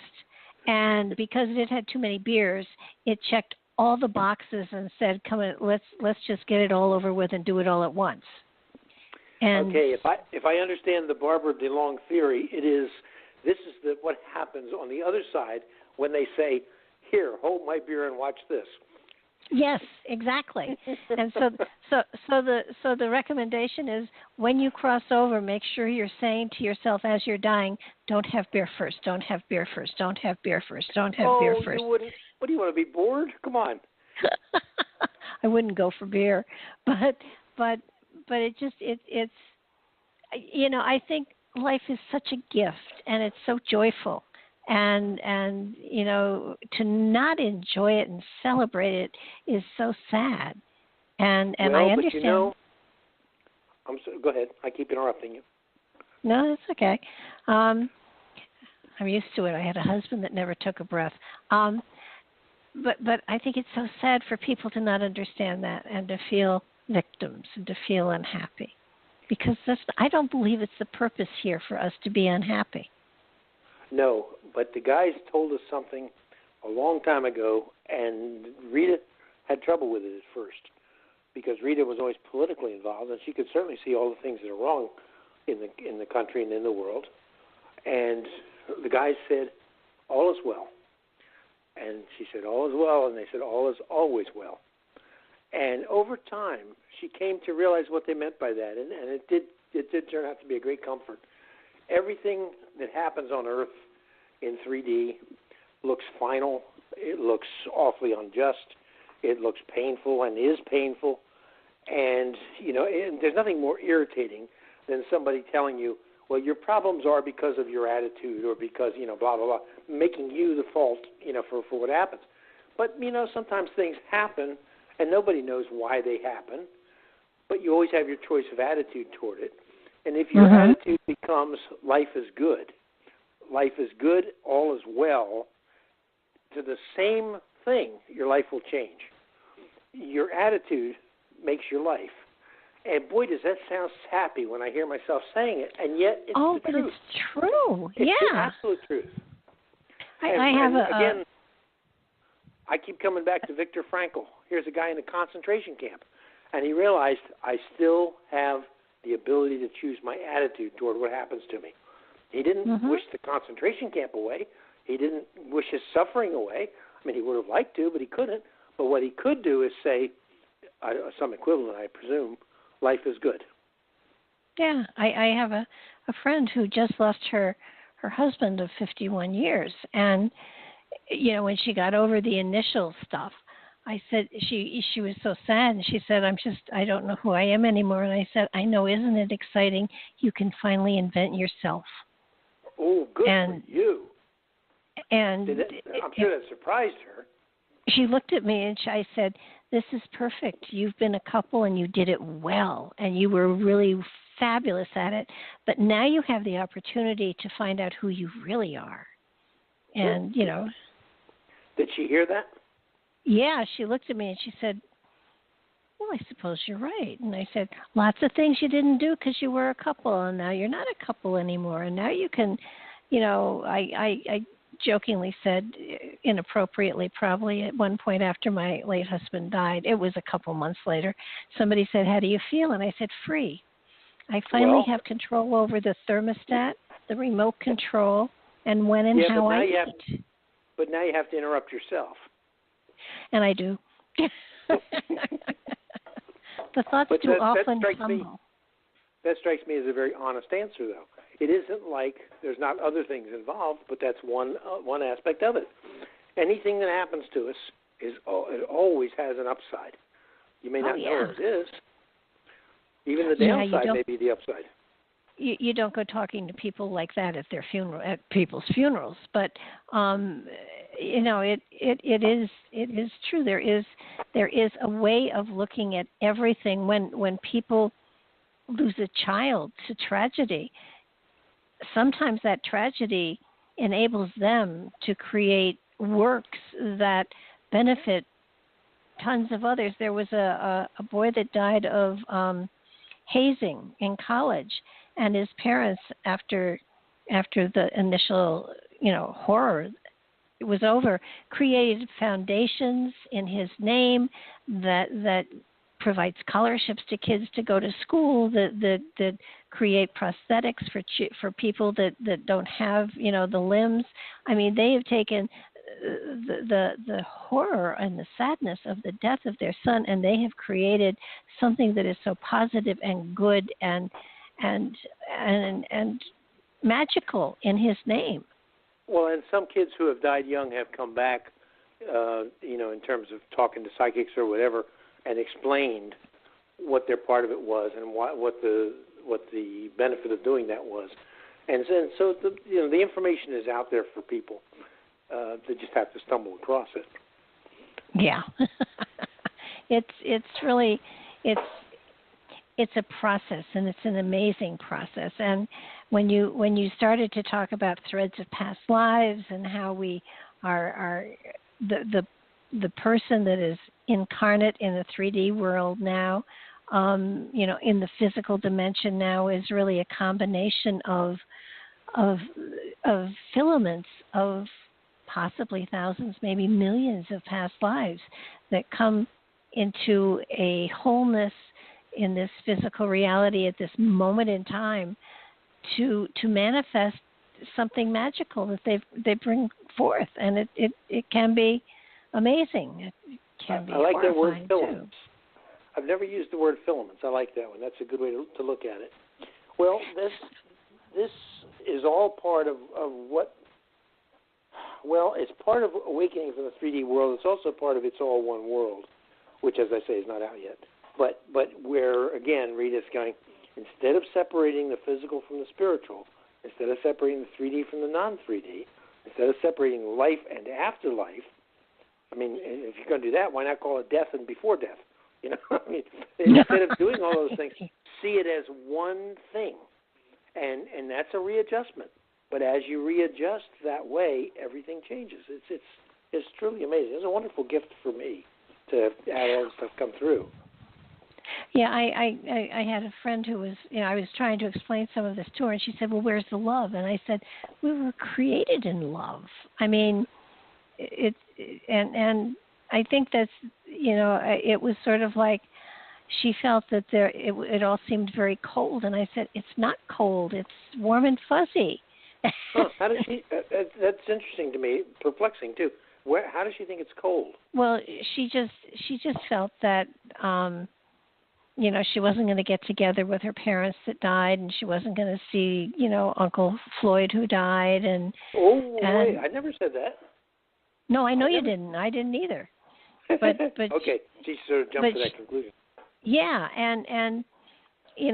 And because it had too many beers, it checked all the boxes and said, "Come on, let's just get it all over with and do it all at once." And okay, if I understand the Barbara DeLong theory, this is what happens on the other side when they say, "Here, hold my beer and watch this." Yes, exactly. And so the recommendation is when you cross over, make sure you're saying to yourself as you're dying, "Don't have beer first. Don't have beer first. Don't have beer first. Don't have beer first." You wouldn't? What do you want to be bored? Come on. I wouldn't go for beer, but it's I think life is such a gift and it's so joyful. And to not enjoy it and celebrate it is so sad. And I understand. But go ahead. I keep interrupting you. No, it's okay. I'm used to it. I had a husband that never took a breath. But I think it's so sad for people to not understand that and to feel victims and to feel unhappy, because I don't believe it's the purpose here for us to be unhappy. No, but the guys told us something a long time ago, and Rita had trouble with it at first because Rita was always politically involved, and she could certainly see all the things that are wrong in the country and in the world. And the guys said, "All is well," and she said, "All is well," and they said, "All is always well." And over time, she came to realize what they meant by that, and it did turn out to be a great comfort. Everything that happens on Earth in 3D looks final. It looks awfully unjust. It looks painful and is painful. And, and there's nothing more irritating than somebody telling you, well, your problems are because of your attitude or because, blah, blah, blah, making you the fault, for what happens. But, sometimes things happen and nobody knows why they happen, but you always have your choice of attitude toward it. And if your attitude becomes life is good, all is well, to the same thing, your life will change. Your attitude makes your life. And boy, does that sound happy when I hear myself saying it, and yet it's the truth. It's true. It's the absolute truth. Again, I keep coming back to Viktor Frankl. Here's a guy in a concentration camp, and he realized I still have the ability to choose my attitude toward what happens to me. He didn't wish the concentration camp away. He didn't wish his suffering away. I mean, he would have liked to, but he couldn't. But what he could do is say, some equivalent, I presume, life is good. Yeah, I have a friend who just lost her husband of 51 years. And, when she got over the initial stuff, I said, she was so sad, and she said, I don't know who I am anymore. And I said, I know, isn't it exciting? You can finally invent yourself. Oh, good for you. And I'm sure that surprised her. She looked at me and I said, this is perfect. You've been a couple and you did it well, and you were really fabulous at it. But now you have the opportunity to find out who you really are. And, Did she hear that? Yeah, she looked at me and she said, well, I suppose you're right. And I said, lots of things you didn't do because you were a couple, and now you're not a couple anymore. And now you can, I jokingly said, inappropriately probably, at one point after my late husband died, it was a couple months later, somebody said, how do you feel? And I said, free. I finally have control over the thermostat, the remote control, and when and how I eat. But now you have to interrupt yourself. And I do. The thoughts too often tumble. That strikes me as a very honest answer, though. It isn't like there's not other things involved, but that's one aspect of it. Anything that happens to us it always has an upside. You may not know it is. Even the downside may be the upside. You don't go talking to people like that at their at people's funerals, but it is true. There is a way of looking at everything. When people lose a child to tragedy, sometimes that tragedy enables them to create works that benefit tons of others. There was a boy that died of hazing in college, and his parents, after the initial horror was over, created foundations in his name that provide scholarships to kids to go to school, that create prosthetics for people that don't have the limbs. I mean, they have taken the horror and the sadness of the death of their son, and they have created something that is so positive and good and magical in his name. Well, and some kids who have died young have come back, in terms of talking to psychics or whatever, and explained what their part of it was and what the benefit of doing that was. And so the information is out there for people. They just have to stumble across it. Yeah, it's really a process, and it's an amazing process. And when you started to talk about threads of past lives and how we are the person that is incarnate in the 3D world now, in the physical dimension now, is really a combination of filaments of possibly thousands, maybe millions of past lives that come into a wholeness in this physical reality at this moment in time to manifest something magical that they bring forth, and it can be amazing. It can be. I like that word, filaments. Too. I've never used the word filaments. I like that one. That's a good way to look at it. Well, this is all part of what. Well, it's part of awakening from the 3D world. It's also part of It's All One World, which, as I say, is not out yet. But where, again, Rita's going, instead of separating the physical from the spiritual, instead of separating the 3D from the non-3D, instead of separating life and afterlife, I mean, if you're going to do that, why not call it death and before death? I mean, instead of doing all those things, see it as one thing. And that's a readjustment. But as you readjust that way, everything changes. It's truly amazing. It's a wonderful gift for me to have all this stuff come through. Yeah, I had a friend who was, I was trying to explain some of this to her, and she said, well, where's the love? And I said, we were created in love. I mean, and I think that's, it was sort of like she felt that it all seemed very cold, and I said, it's not cold, it's warm and fuzzy. How does she? That's interesting to me, perplexing too. How does she think it's cold? Well, she just felt that she wasn't going to get together with her parents that died, and she wasn't going to see Uncle Floyd who died, and wait, I never said that. No, I know you didn't. I didn't either. But okay, she sort of jumped to that conclusion. Yeah, and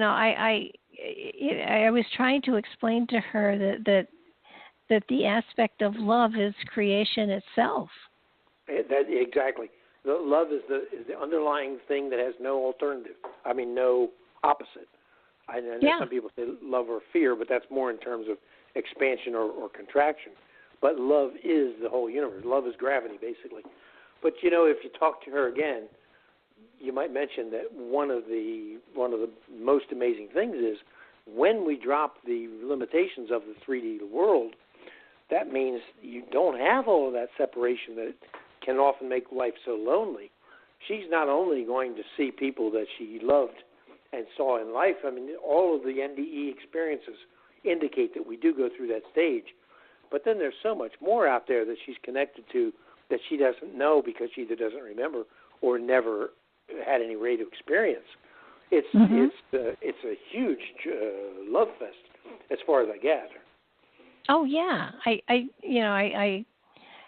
I was trying to explain to her that the aspect of love is creation itself. Exactly. The love is the underlying thing that has no alternative. I mean, no opposite. I know some people say love or fear, but that's more in terms of expansion or contraction. but love is the whole universe. Love is gravity, basically. But if you talk to her again, you might mention that one of the most amazing things is when we drop the limitations of the 3D world, that means you don't have all of that separation that can often make life so lonely. She's not only going to see people that she loved and saw in life. I mean, all of the NDE experiences indicate that we do go through that stage. But then there's so much more out there that she's connected to that she doesn't know because she either doesn't remember or never had any radio experience. It's a huge love fest as far as I gather. Oh yeah,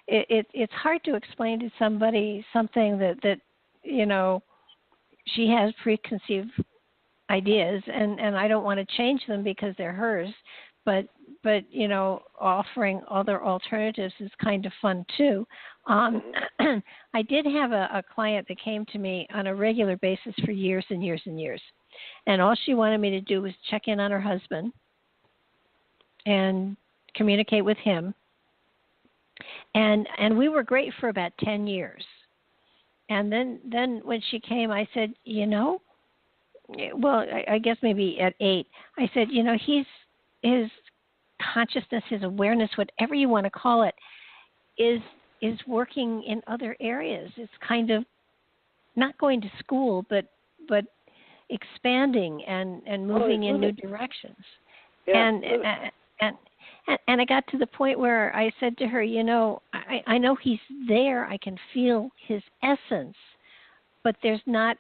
it's hard to explain to somebody something that she has preconceived ideas, and I don't want to change them because they're hers, but offering other alternatives is kind of fun too. I did have a client that came to me on a regular basis for years and years and years, and all she wanted me to do was check in on her husband and communicate with him, and we were great for about 10 years. And then when she came, I said, I guess maybe at 8, I said, his consciousness, his awareness, whatever you want to call it, is working in other areas. It's kind of not going to school, but expanding and moving in new directions. Yeah, and I got to the point where I said to her, I know he's there. I can feel his essence, but there's not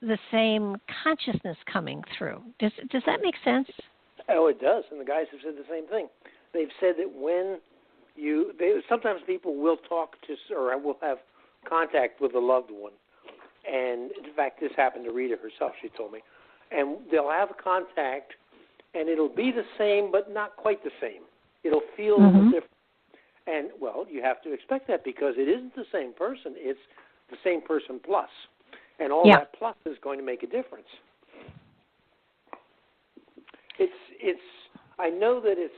the same consciousness coming through. Does that make sense? Oh, it does. And the guys have said the same thing. They've said that when sometimes people will talk to or will have contact with a loved one. And in fact, this happened to Rita herself, she told me. And they'll have contact, and it'll be the same, but not quite the same. It'll feel a little different. And, well, you have to expect that because it isn't the same person. It's the same person plus. And all that plus is going to make a difference. I know that it's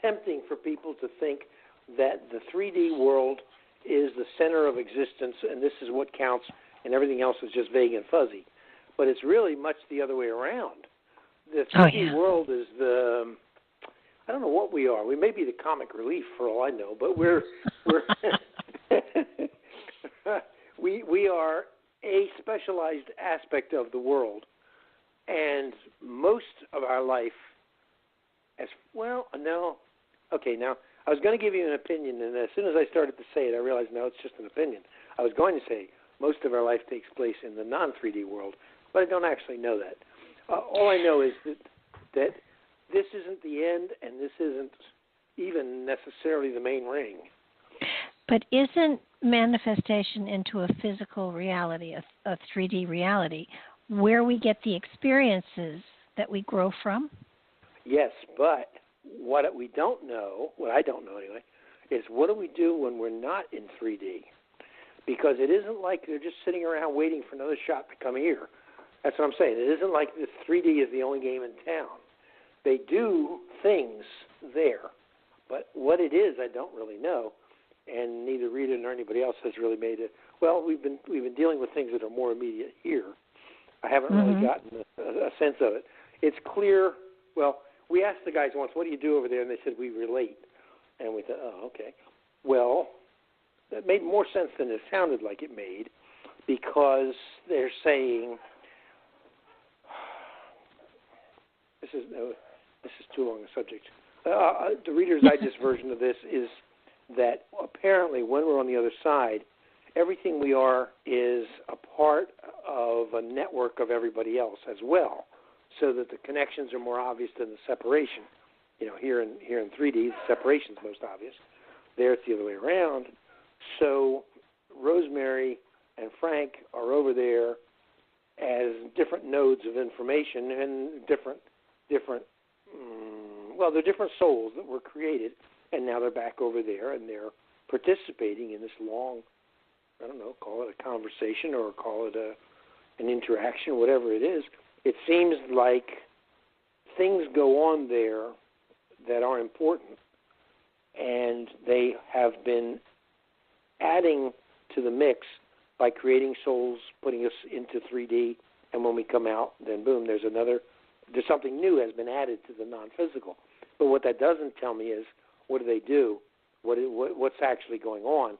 tempting for people to think that the 3D world is the center of existence and this is what counts and everything else is just vague and fuzzy. But it's really much the other way around. The 3D world is I don't know what we are. We may be the comic relief for all I know, but we're we are a specialized aspect of the world, and most of our life, now I was going to give you an opinion, and as soon as I started to say it, I realized no, it's just an opinion. I was going to say most of our life takes place in the non-3D world, but I don't actually know that. All I know is that this isn't the end, and this isn't even necessarily the main ring. But isn't manifestation into a physical reality, a 3D reality, where we get the experiences that we grow from? Yes, but what I don't know anyway, is what do we do when we're not in 3D? Because it isn't like they're just sitting around waiting for another shot to come here. That's what I'm saying. It isn't like this 3D is the only game in town. They do things there, but what it is, I don't really know, and neither Rita nor anybody else has really made it. Well, we've been dealing with things that are more immediate here. I haven't really gotten a sense of it. It's clear. Well, we asked the guys once, "What do you do over there?" And they said, "We relate." And we thought, "Oh, okay." Well, that made more sense than it sounded like it made, because they're saying this is too long a subject. The Reader's Digest version of this is that apparently when we're on the other side, everything we are is a part of a network of everybody else as well, so that the connections are more obvious than the separation. Here in 3D, the separation's most obvious. There, it's the other way around. So Rosemary and Frank are over there as different nodes of information and different they're different souls that were created, and now they're back over there, and they're participating in this long, I don't know, call it a conversation or call it an interaction, whatever it is. It seems like things go on there that are important, and and they have been adding to the mix by creating souls, putting us into 3D, and when we come out, then boom, there's something new has been added to the non-physical. But what that doesn't tell me is, what do they do? What's actually going on?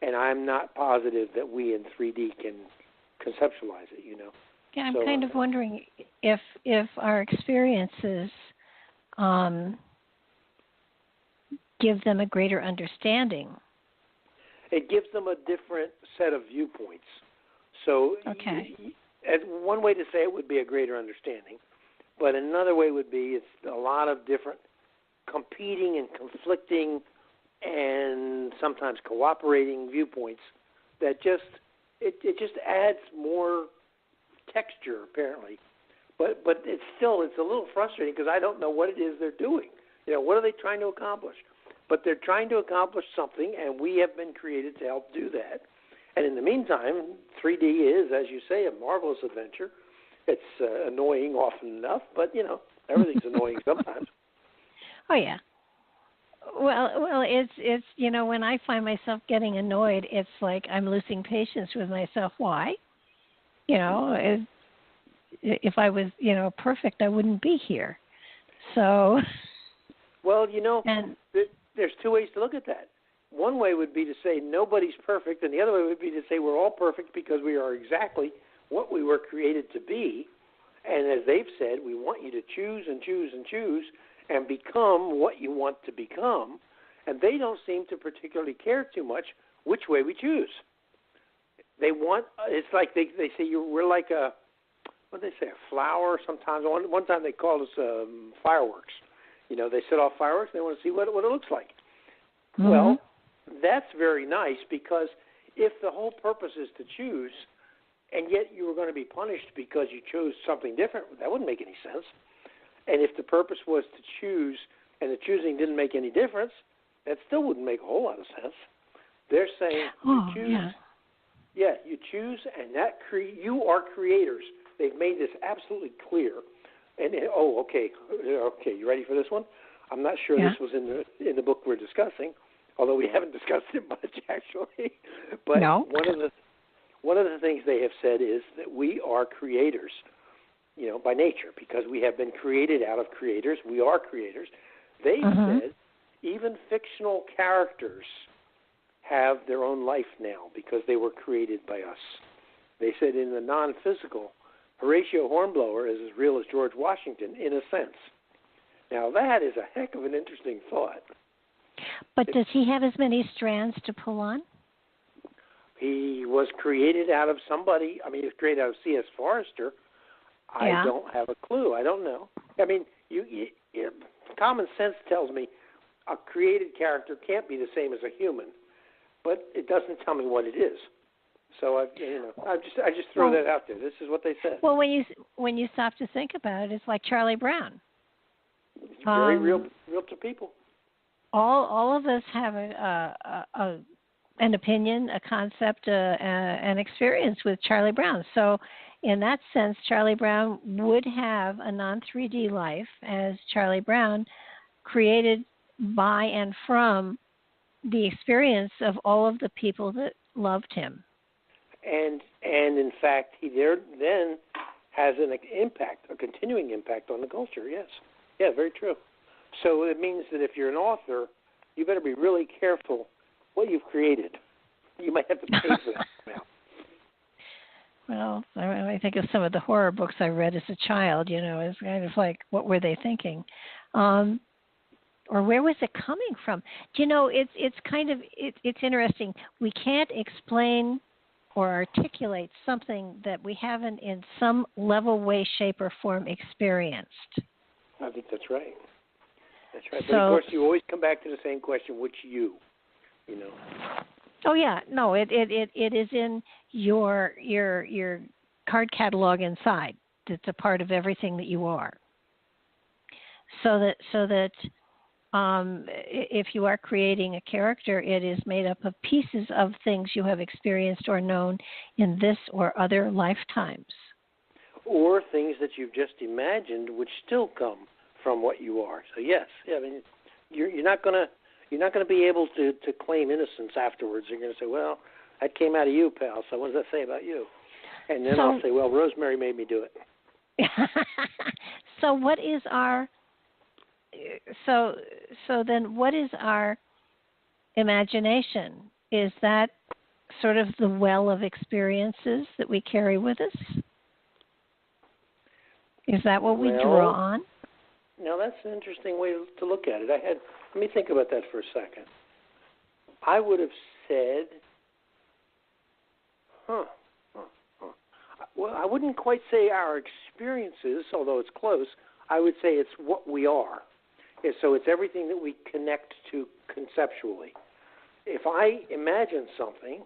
And I'm not positive that we in 3D can conceptualize it, Yeah, I'm kind of wondering if our experiences give them a greater understanding. It gives them a different set of viewpoints. So one way to say it would be a greater understanding, but another way would be it's a lot of different competing and conflicting and sometimes cooperating viewpoints that just adds more texture, apparently. But it's a little frustrating because I don't know what it is they're doing. What are they trying to accomplish? But they're trying to accomplish something, and we have been created to help do that. And in the meantime, 3D is, as you say, a marvelous adventure. It's annoying often enough, but, everything's annoying sometimes. Oh, yeah. Well, it's when I find myself getting annoyed, it's like I'm losing patience with myself. Why? If I was, perfect, I wouldn't be here. So. Well, there's two ways to look at that. One way would be to say nobody's perfect, and the other way would be to say we're all perfect because we are exactly what we were created to be. And as they've said, we want you to choose and choose and choose and become what you want to become. And they don't seem to particularly care too much which way we choose. It's like they say we're like a flower sometimes. One time they called us fireworks. They set off fireworks and they want to see what it looks like. Mm-hmm. Well, that's very nice because if the whole purpose is to choose and yet you were going to be punished because you chose something different, that wouldn't make any sense. And if the purpose was to choose and the choosing didn't make any difference, that still wouldn't make a whole lot of sense. They're saying you choose. Yeah, you choose, and you are creators. They've made this absolutely clear. And okay, you ready for this one? I'm not sure this was in the book we're discussing, although we haven't discussed it much actually. But one of the things they have said is that we are creators, by nature, because we have been created out of creators. We are creators. They said even fictional characters have their own life now because they were created by us. They said in the non-physical, Horatio Hornblower is as real as George Washington, in a sense. Now, that is a heck of an interesting thought. But does he have as many strands to pull on? He was created out of somebody. I mean, he was created out of C.S. Forrester. I don't have a clue. I don't know. I mean, common sense tells me a created character can't be the same as a human, but it doesn't tell me what it is. So I just throw that out there. This is what they said. Well, when you stop to think about it, it's like Charlie Brown. It's very real to people. All of us have an opinion, a concept, an experience with Charlie Brown. So, in that sense, Charlie Brown would have a non-3D life as Charlie Brown, created by and from the experience of all of the people that loved him. And in fact, he then has an impact, a continuing impact on the culture, yes. Yeah, very true. So it means that if you're an author, you better be really careful what you've created. You might have to pay for that now. Well, I think of some of the horror books I read as a child, it's kind of like, what were they thinking? Or where was it coming from? It's interesting. We can't explain or articulate something that we haven't in some level, way, shape, or form experienced. I think that's right. That's right. But of course, you always come back to the same question: which you? Oh yeah, no. It is in your card catalog inside. It's a part of everything that you are. So that if you are creating a character, it is made up of pieces of things you have experienced or known in this or other lifetimes. Or things that you've just imagined which still come from what you are. So yes, I mean, you're not gonna you're not going to be able to claim innocence afterwards. You're going to say, well, that came out of you, pal, so what does that say about you? And then I'll say, well, Rosemary made me do it. So what is our so then what is our imagination? Is that sort of the well of experiences that we carry with us? Is that what we draw on? No, that's an interesting way to look at it. Let me think about that for a second. I would have said, well, I wouldn't quite say our experiences, although it's close. I would say it's what we are. So it's everything that we connect to conceptually. If I imagine something,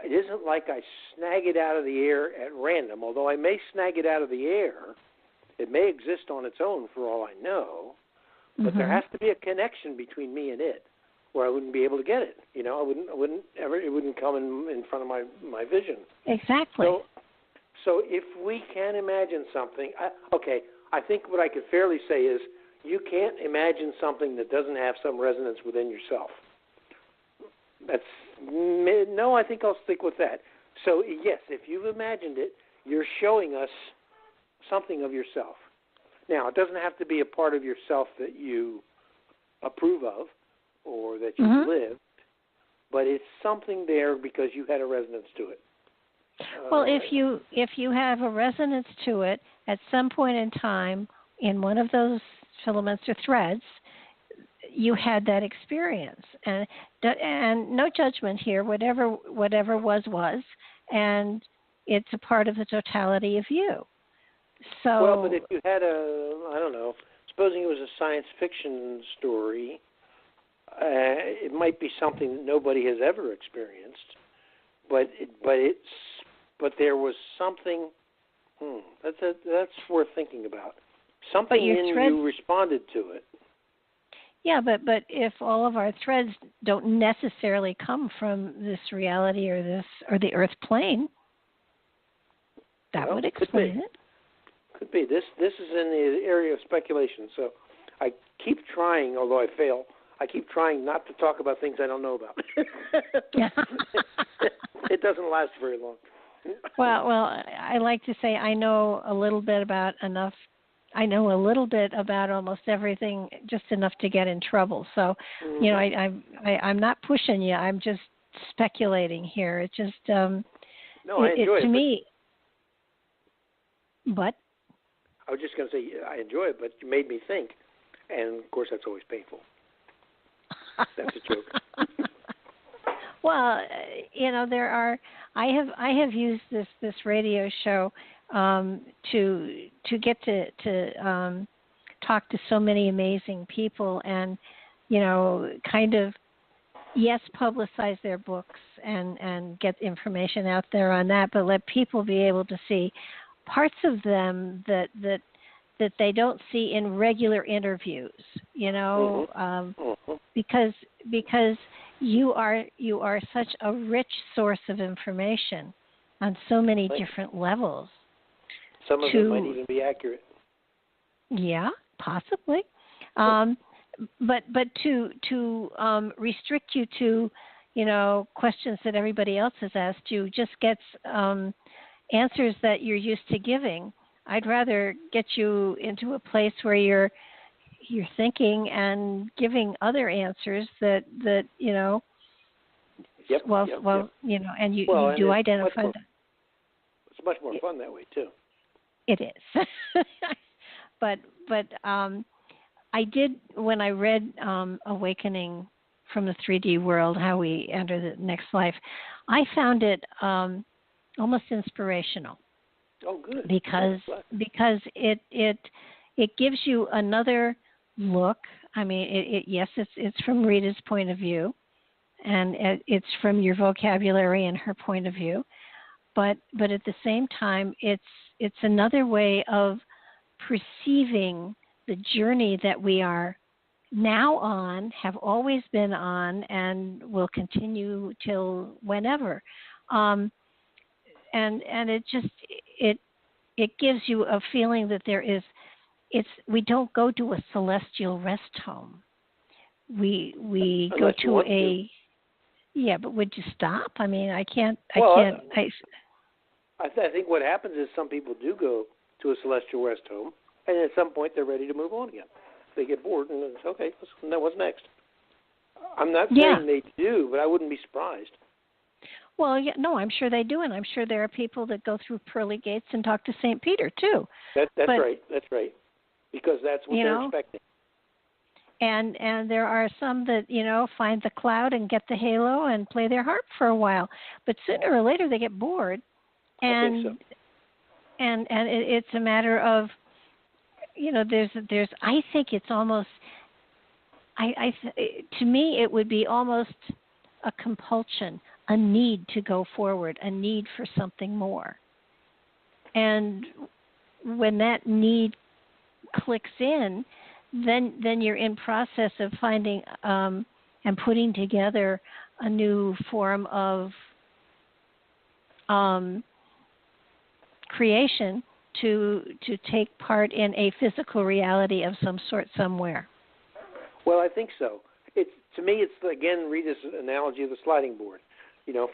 it isn't like I snag it out of the air at random, although I may snag it out of the air. It may exist on its own for all I know, but there has to be a connection between me and it, where I wouldn't be able to get it. You know, it wouldn't come in front of my vision. Exactly. So if we can imagine something, I think what I could fairly say is you can't imagine something that doesn't have some resonance within yourself. I think I'll stick with that. So yes, if you've imagined it, you're showing us something of yourself. Now, it doesn't have to be a part of yourself that you approve of or that you've lived, but it's something there because you had a resonance to it. Well, if you have a resonance to it at some point in time in one of those filaments or threads, you had that experience, and no judgment here. Whatever was, and it's a part of the totality of you. So, well, but if you had supposing it was a science fiction story, it might be something that nobody has ever experienced, but there was something. That's worth thinking about. Something in you responded to it. Yeah, but if all of our threads don't necessarily come from this reality or the Earth plane, that would explain it. Could be. This is in the area of speculation. So I keep trying, although I fail. I keep trying not to talk about things I don't know about. It doesn't last very long. Well, I like to say I know a little bit about almost everything, just enough to get in trouble. So, you know, I'm not pushing you. I'm just speculating here. It just I enjoy it. To me. But I was just going to say I enjoy it, but you made me think, and of course that's always painful. That's a joke. Well, you know, I have used this radio show to get to talk to so many amazing people, and you know, kind of publicize their books and get information out there on that, but let people be able to see parts of them that they don't see in regular interviews, you know, because you are such a rich source of information on so many different levels. Some of it might even be accurate. Yeah, possibly. But to restrict you to, you know, questions that everybody else has asked you just gets answers that you're used to giving. I'd rather get you into a place where you're thinking and giving other answers that you know. You know, and you do identify that. It's much more fun that way too. It is. but I did, when I read Awakening from the 3D World, How We Enter the Next Life, I found it almost inspirational. Oh, good. Because it gives you another look. I mean, it's from Rita's point of view, and it's from your vocabulary and her point of view, but at the same time, it's another way of perceiving the journey that we are now on, have always been on, and will continue till whenever. And it gives you a feeling that we don't go to a celestial rest home. we go to a. Yeah, but would you stop? I mean, I can't. I think what happens is some people do go to a celestial rest home, and at some point they're ready to move on again. They get bored, and it's okay. What's next? I'm not saying they do, but I wouldn't be surprised. Well, yeah, no, I'm sure they do, and I'm sure there are people that go through pearly gates and talk to St. Peter too. That's right. That's right. Because that's what they're expecting. And there are some that, find the cloud and get the halo and play their harp for a while. But sooner or later they get bored. And I think so. And it's a matter of, there's I think it's almost, to me it would be almost a compulsion, a need to go forward, a need for something more. And when that need clicks in, then you're in process of finding and putting together a new form of creation to take part in a physical reality of some sort somewhere. Well, I think so. To me, it's again, Rita's analogy of the sliding board.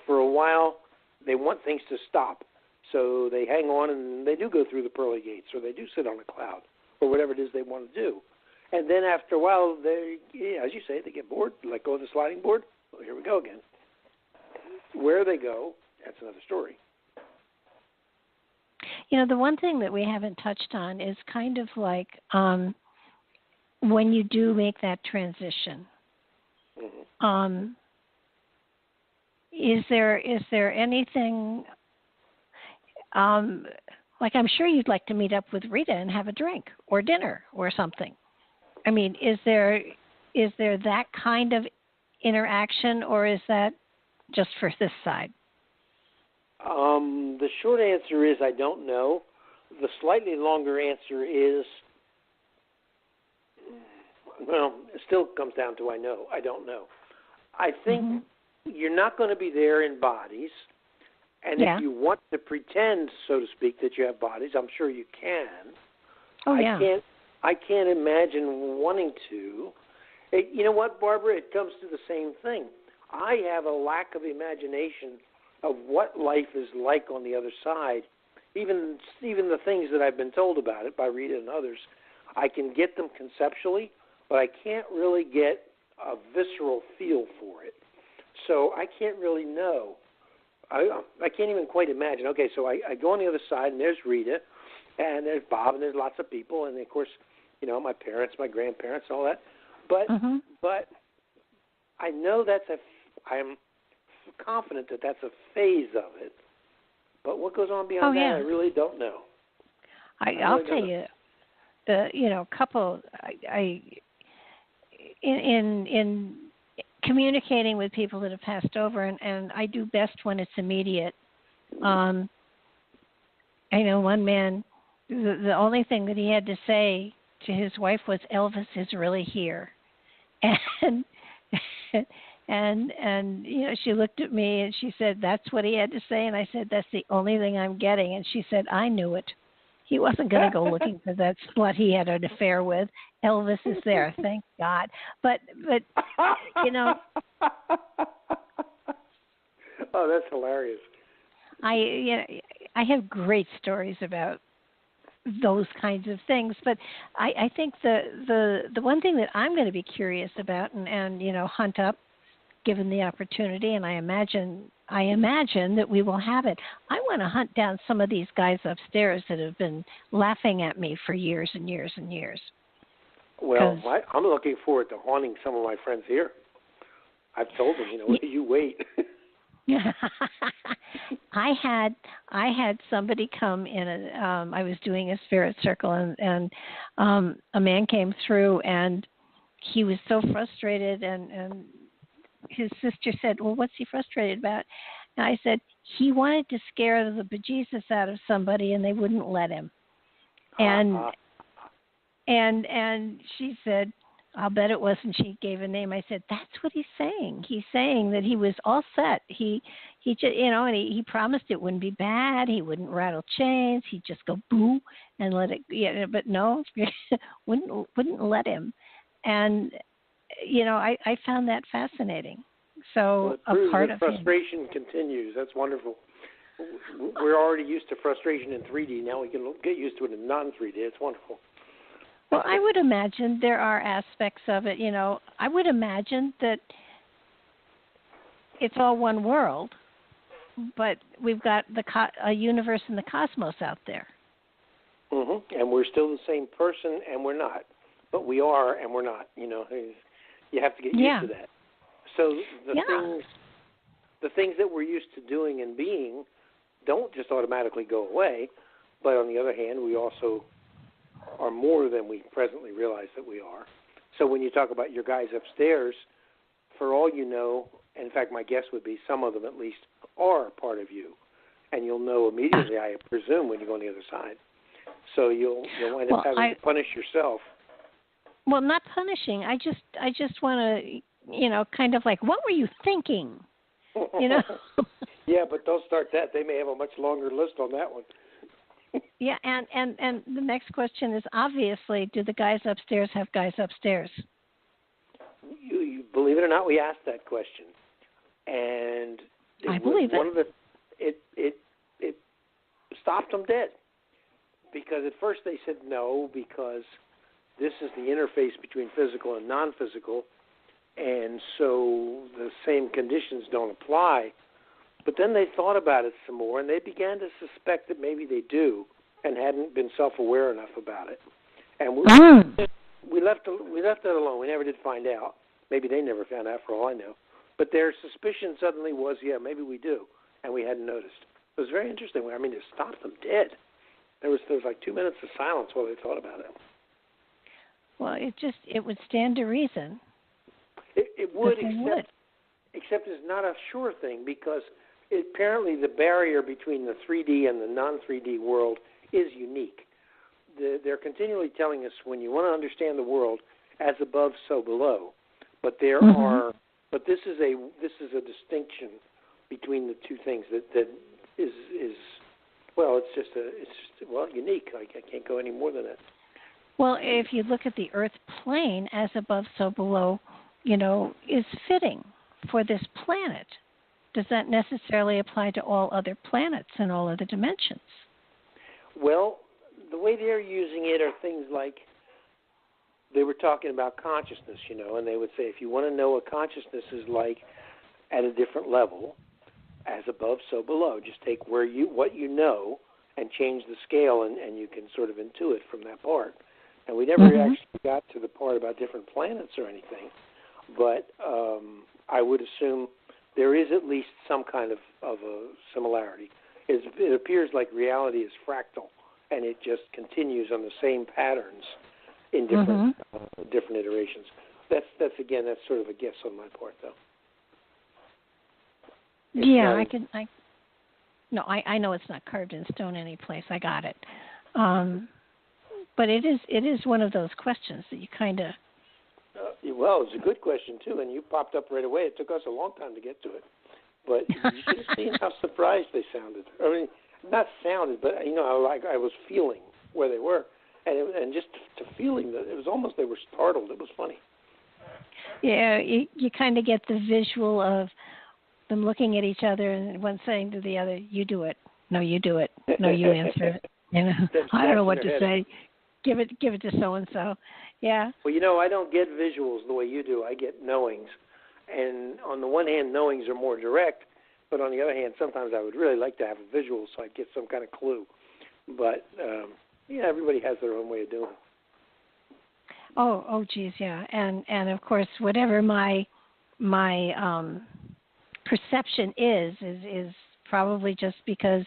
For a while they want things to stop, so they hang on and they do go through the pearly gates, or they do sit on a cloud, or whatever it is they want to do. And then after a while, as you say, they get bored, let go of the sliding board. Well, here we go again. Where they go, that's another story. The one thing that we haven't touched on is kind of like when you do make that transition. Mm-hmm. Is there anything? Like, I'm sure you'd like to meet up with Rita and have a drink or dinner or something. I mean, is there that kind of interaction, or is that just for this side? The short answer is I don't know. The slightly longer answer is, well, it still comes down to I don't know. I think you're not going to be there in bodies, and if you want to pretend, so to speak, that you have bodies, I'm sure you can. I can't imagine wanting to. You know what, Barbara? It comes to the same thing. I have a lack of imagination of what life is like on the other side. Even the things that I've been told about it by Rita and others, I can get them conceptually, but I can't really get a visceral feel for it. So I can't really know. I can't even quite imagine. Okay, so I go on the other side, and there's Rita, and there's Bob, and there's lots of people, and of course, my parents, my grandparents, all that. But I know I'm confident that that's a phase of it. But what goes on beyond that, I really don't know. I'll tell you, couple. In communicating with people that have passed over, and I do best when it's immediate. I know one man, the only thing that he had to say to his wife was, "Elvis is really here," and she looked at me and she said, "That's what he had to say," and I said, "That's the only thing I'm getting," and she said, "I knew it. He wasn't going to go looking for that slut he had an affair with. Elvis is there, thank God." But Oh, that's hilarious. I have great stories about those kinds of things, but I think the one thing that I'm going to be curious about and hunt up, given the opportunity, and I imagine that we will have it. I want to hunt down some of these guys upstairs that have been laughing at me for years and years and years. Well, I'm looking forward to haunting some of my friends here. I've told them, you wait. I had somebody come in. I was doing a spirit circle, and a man came through, and he was so frustrated, and his sister said, "Well, what's he frustrated about?" And I said, "He wanted to scare the bejesus out of somebody, and they wouldn't let him." And she said, "I'll bet it wasn't." She gave a name. I said, "That's what he's saying. He's saying that he was all set. He just, and he promised it wouldn't be bad. He wouldn't rattle chains. He'd just go boo and let it. Yeah, but no, wouldn't let him." And I found that fascinating. So well, a part the of frustration continues. That's wonderful. We're already used to frustration in 3D. Now we can get used to it in non-3D. It's wonderful. Well, I would imagine there are aspects of it. I would imagine that it's all one world, but we've got a universe in the cosmos out there. Mm-hmm. And we're still the same person, and we're not. But we are, and we're not. You have to get used to that. So the things that we're used to doing and being don't just automatically go away. But on the other hand, we also are more than we presently realize that we are. So when you talk about your guys upstairs, for all you know, in fact, my guess would be some of them at least are part of you, and you'll know immediately, I presume, when you go on the other side. So you'll wind up having to punish yourself. Well, not punishing. I just want to, kind of like, what were you thinking? Yeah, but don't start that. They may have a much longer list on that one. Yeah, and the next question is, obviously, do the guys upstairs have guys upstairs? You believe it or not, we asked that question, and I believe it stopped them dead, because at first they said no, because this is the interface between physical and non-physical, and so the same conditions don't apply. But then they thought about it some more, and they began to suspect that maybe they do, and hadn't been self-aware enough about it. And we left it alone. We never did find out. Maybe they never found out, for all I know. But their suspicion suddenly was, yeah, maybe we do, and we hadn't noticed. It was very interesting. I mean, it stopped them dead. There was like 2 minutes of silence while they thought about it. Well, it would stand to reason. It would, except it's not a sure thing, because apparently the barrier between the 3D and the non-3D world is unique. They're continually telling us, when you want to understand the world, as above, so below. But there are, but this is a distinction between the two things that is well, it's just unique. I can't go any more than that. Well, if you look at the Earth plane, as above, so below, is fitting for this planet. Does that necessarily apply to all other planets and all other dimensions? Well, the way they're using it are things like, they were talking about consciousness, and they would say, if you want to know what consciousness is like at a different level, as above, so below. Just take what you know and change the scale, and you can sort of intuit from that part. And we never actually got to the part about different planets or anything, but I would assume there is at least some kind of a similarity. It appears like reality is fractal, and it just continues on the same patterns in different iterations. That's sort of a guess on my part, though. I know it's not carved in stone any place. I got it. But it is one of those questions that you kind of... well, it's a good question, too, and you popped up right away. It took us a long time to get to it. But you should have seen how surprised they sounded. I mean, not sounded, but, I was feeling where they were. And just to feeling that, it was almost they were startled. It was funny. Yeah, you kind of get the visual of them looking at each other and one saying to the other, "You do it. No, you do it. No, you answer it." I don't know what to say. Give it to so and so. Yeah. Well, I don't get visuals the way you do. I get knowings, and on the one hand, knowings are more direct, but on the other hand, sometimes I would really like to have a visual so I'd get some kind of clue. But everybody has their own way of doing it. Oh, geez, yeah, and of course, whatever my perception is probably just because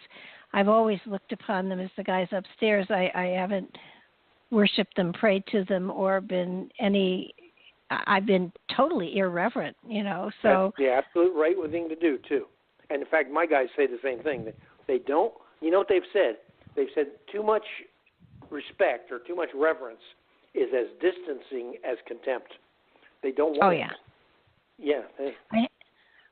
I've always looked upon them as the guys upstairs. I haven't worshipped them, prayed to them, or been I've been totally irreverent, So that's the absolute right thing to do too. And in fact, my guys say the same thing. They don't. You know what they've said? They've said too much respect or too much reverence is as distancing as contempt. They don't want it. Yeah.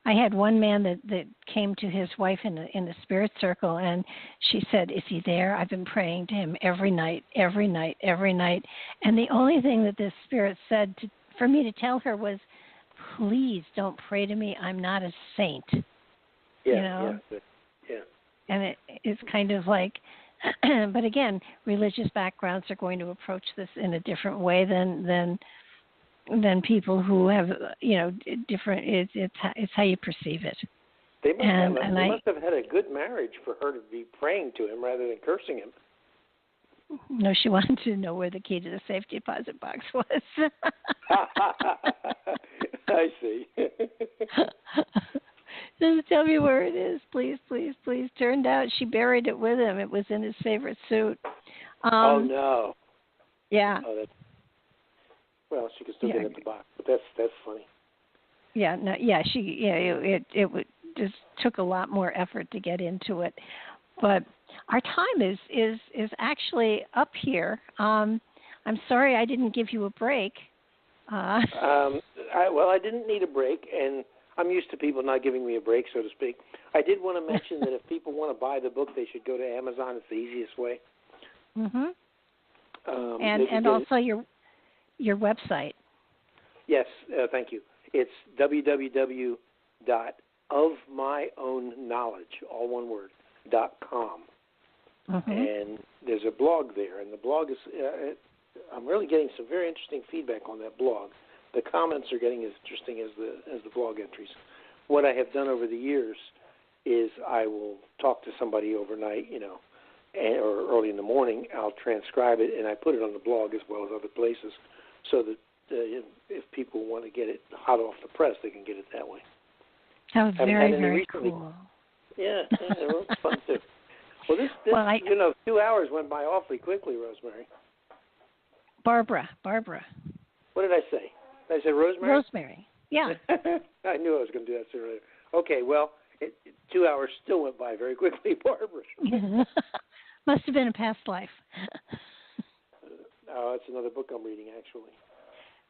I had one man that came to his wife in the spirit circle, and she said, "Is he there? I've been praying to him every night. And the only thing that this spirit said for me to tell her was, please don't pray to me. I'm not a saint. Yeah. And it's kind of like, but again, religious backgrounds are going to approach this in a different way than people who have, different. It's how you perceive it. They must have had a good marriage for her to be praying to him rather than cursing him. No, she wanted to know where the key to the safe deposit box was. I see. Just tell me where it is, please, please, please. Turned out she buried it with him. It was in his favorite suit. Oh no. Yeah. Oh, she could still get at the box, but that's funny. Yeah. No. Yeah. It would just took a lot more effort to get into it, but our time is actually up here. I'm sorry I didn't give you a break. I didn't need a break, and I'm used to people not giving me a break, so to speak. I did want to mention that if people want to buy the book, they should go to Amazon. It's the easiest way. Mhm. And also your website. Yes, thank you. It's www.ofmyoownknowledge, all one word, .com. Mm-hmm. And there's a blog there, and the blog is. I'm really getting some very interesting feedback on that blog. The comments are getting as interesting as the blog entries. What I have done over the years is I will talk to somebody overnight, or early in the morning. I'll transcribe it and I put it on the blog as well as other places, so that if people want to get it hot off the press, they can get it that way. Oh, very cool. Yeah, it was fun too. Well, this 2 hours went by awfully quickly, Rosemary. Barbara. What did I say? Did I say Rosemary? Rosemary, yeah. I knew I was going to do that sooner or later. Okay, well, 2 hours still went by very quickly, Barbara. Must have been a past life. That's another book I'm reading, actually.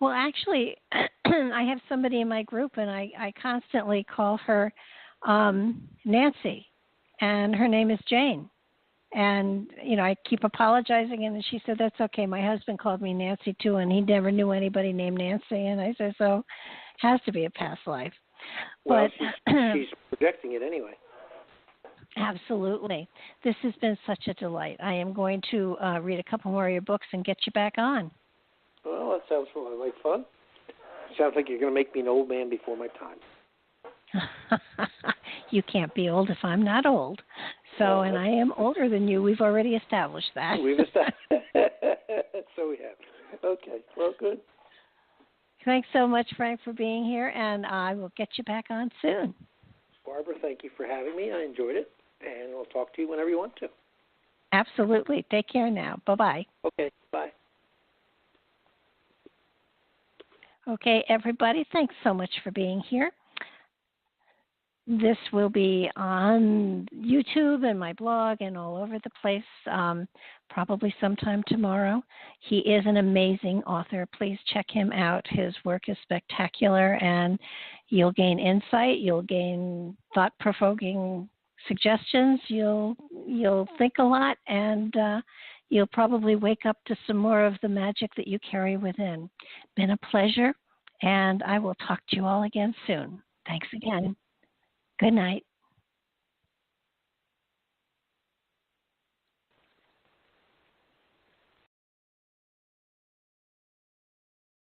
Well, actually, I have somebody in my group, and I constantly call her Nancy, and her name is Jane. And, I keep apologizing, and she said, that's okay. My husband called me Nancy, too, and he never knew anybody named Nancy. And I said, so has to be a past life. Well, she's projecting it anyway. Absolutely. This has been such a delight. I am going to read a couple more of your books and get you back on. Well, that sounds like fun. Sounds like you're going to make me an old man before my time. You can't be old if I'm not old. So, and I am older than you. We've already established that. We've established. So we have. Okay. Well, good. Thanks so much, Frank, for being here, and I will get you back on soon. Barbara, thank you for having me. I enjoyed it, and I'll talk to you whenever you want to. Absolutely. Take care now. Bye-bye. Okay. Bye. Okay, everybody, thanks so much for being here. This will be on YouTube and my blog and all over the place, probably sometime tomorrow. He is an amazing author. Please check him out. His work is spectacular, and you'll gain insight. You'll gain thought-provoking suggestions. You'll think a lot, and you'll probably wake up to some more of the magic that you carry within. Been a pleasure, and I will talk to you all again soon. Thanks again. Good night.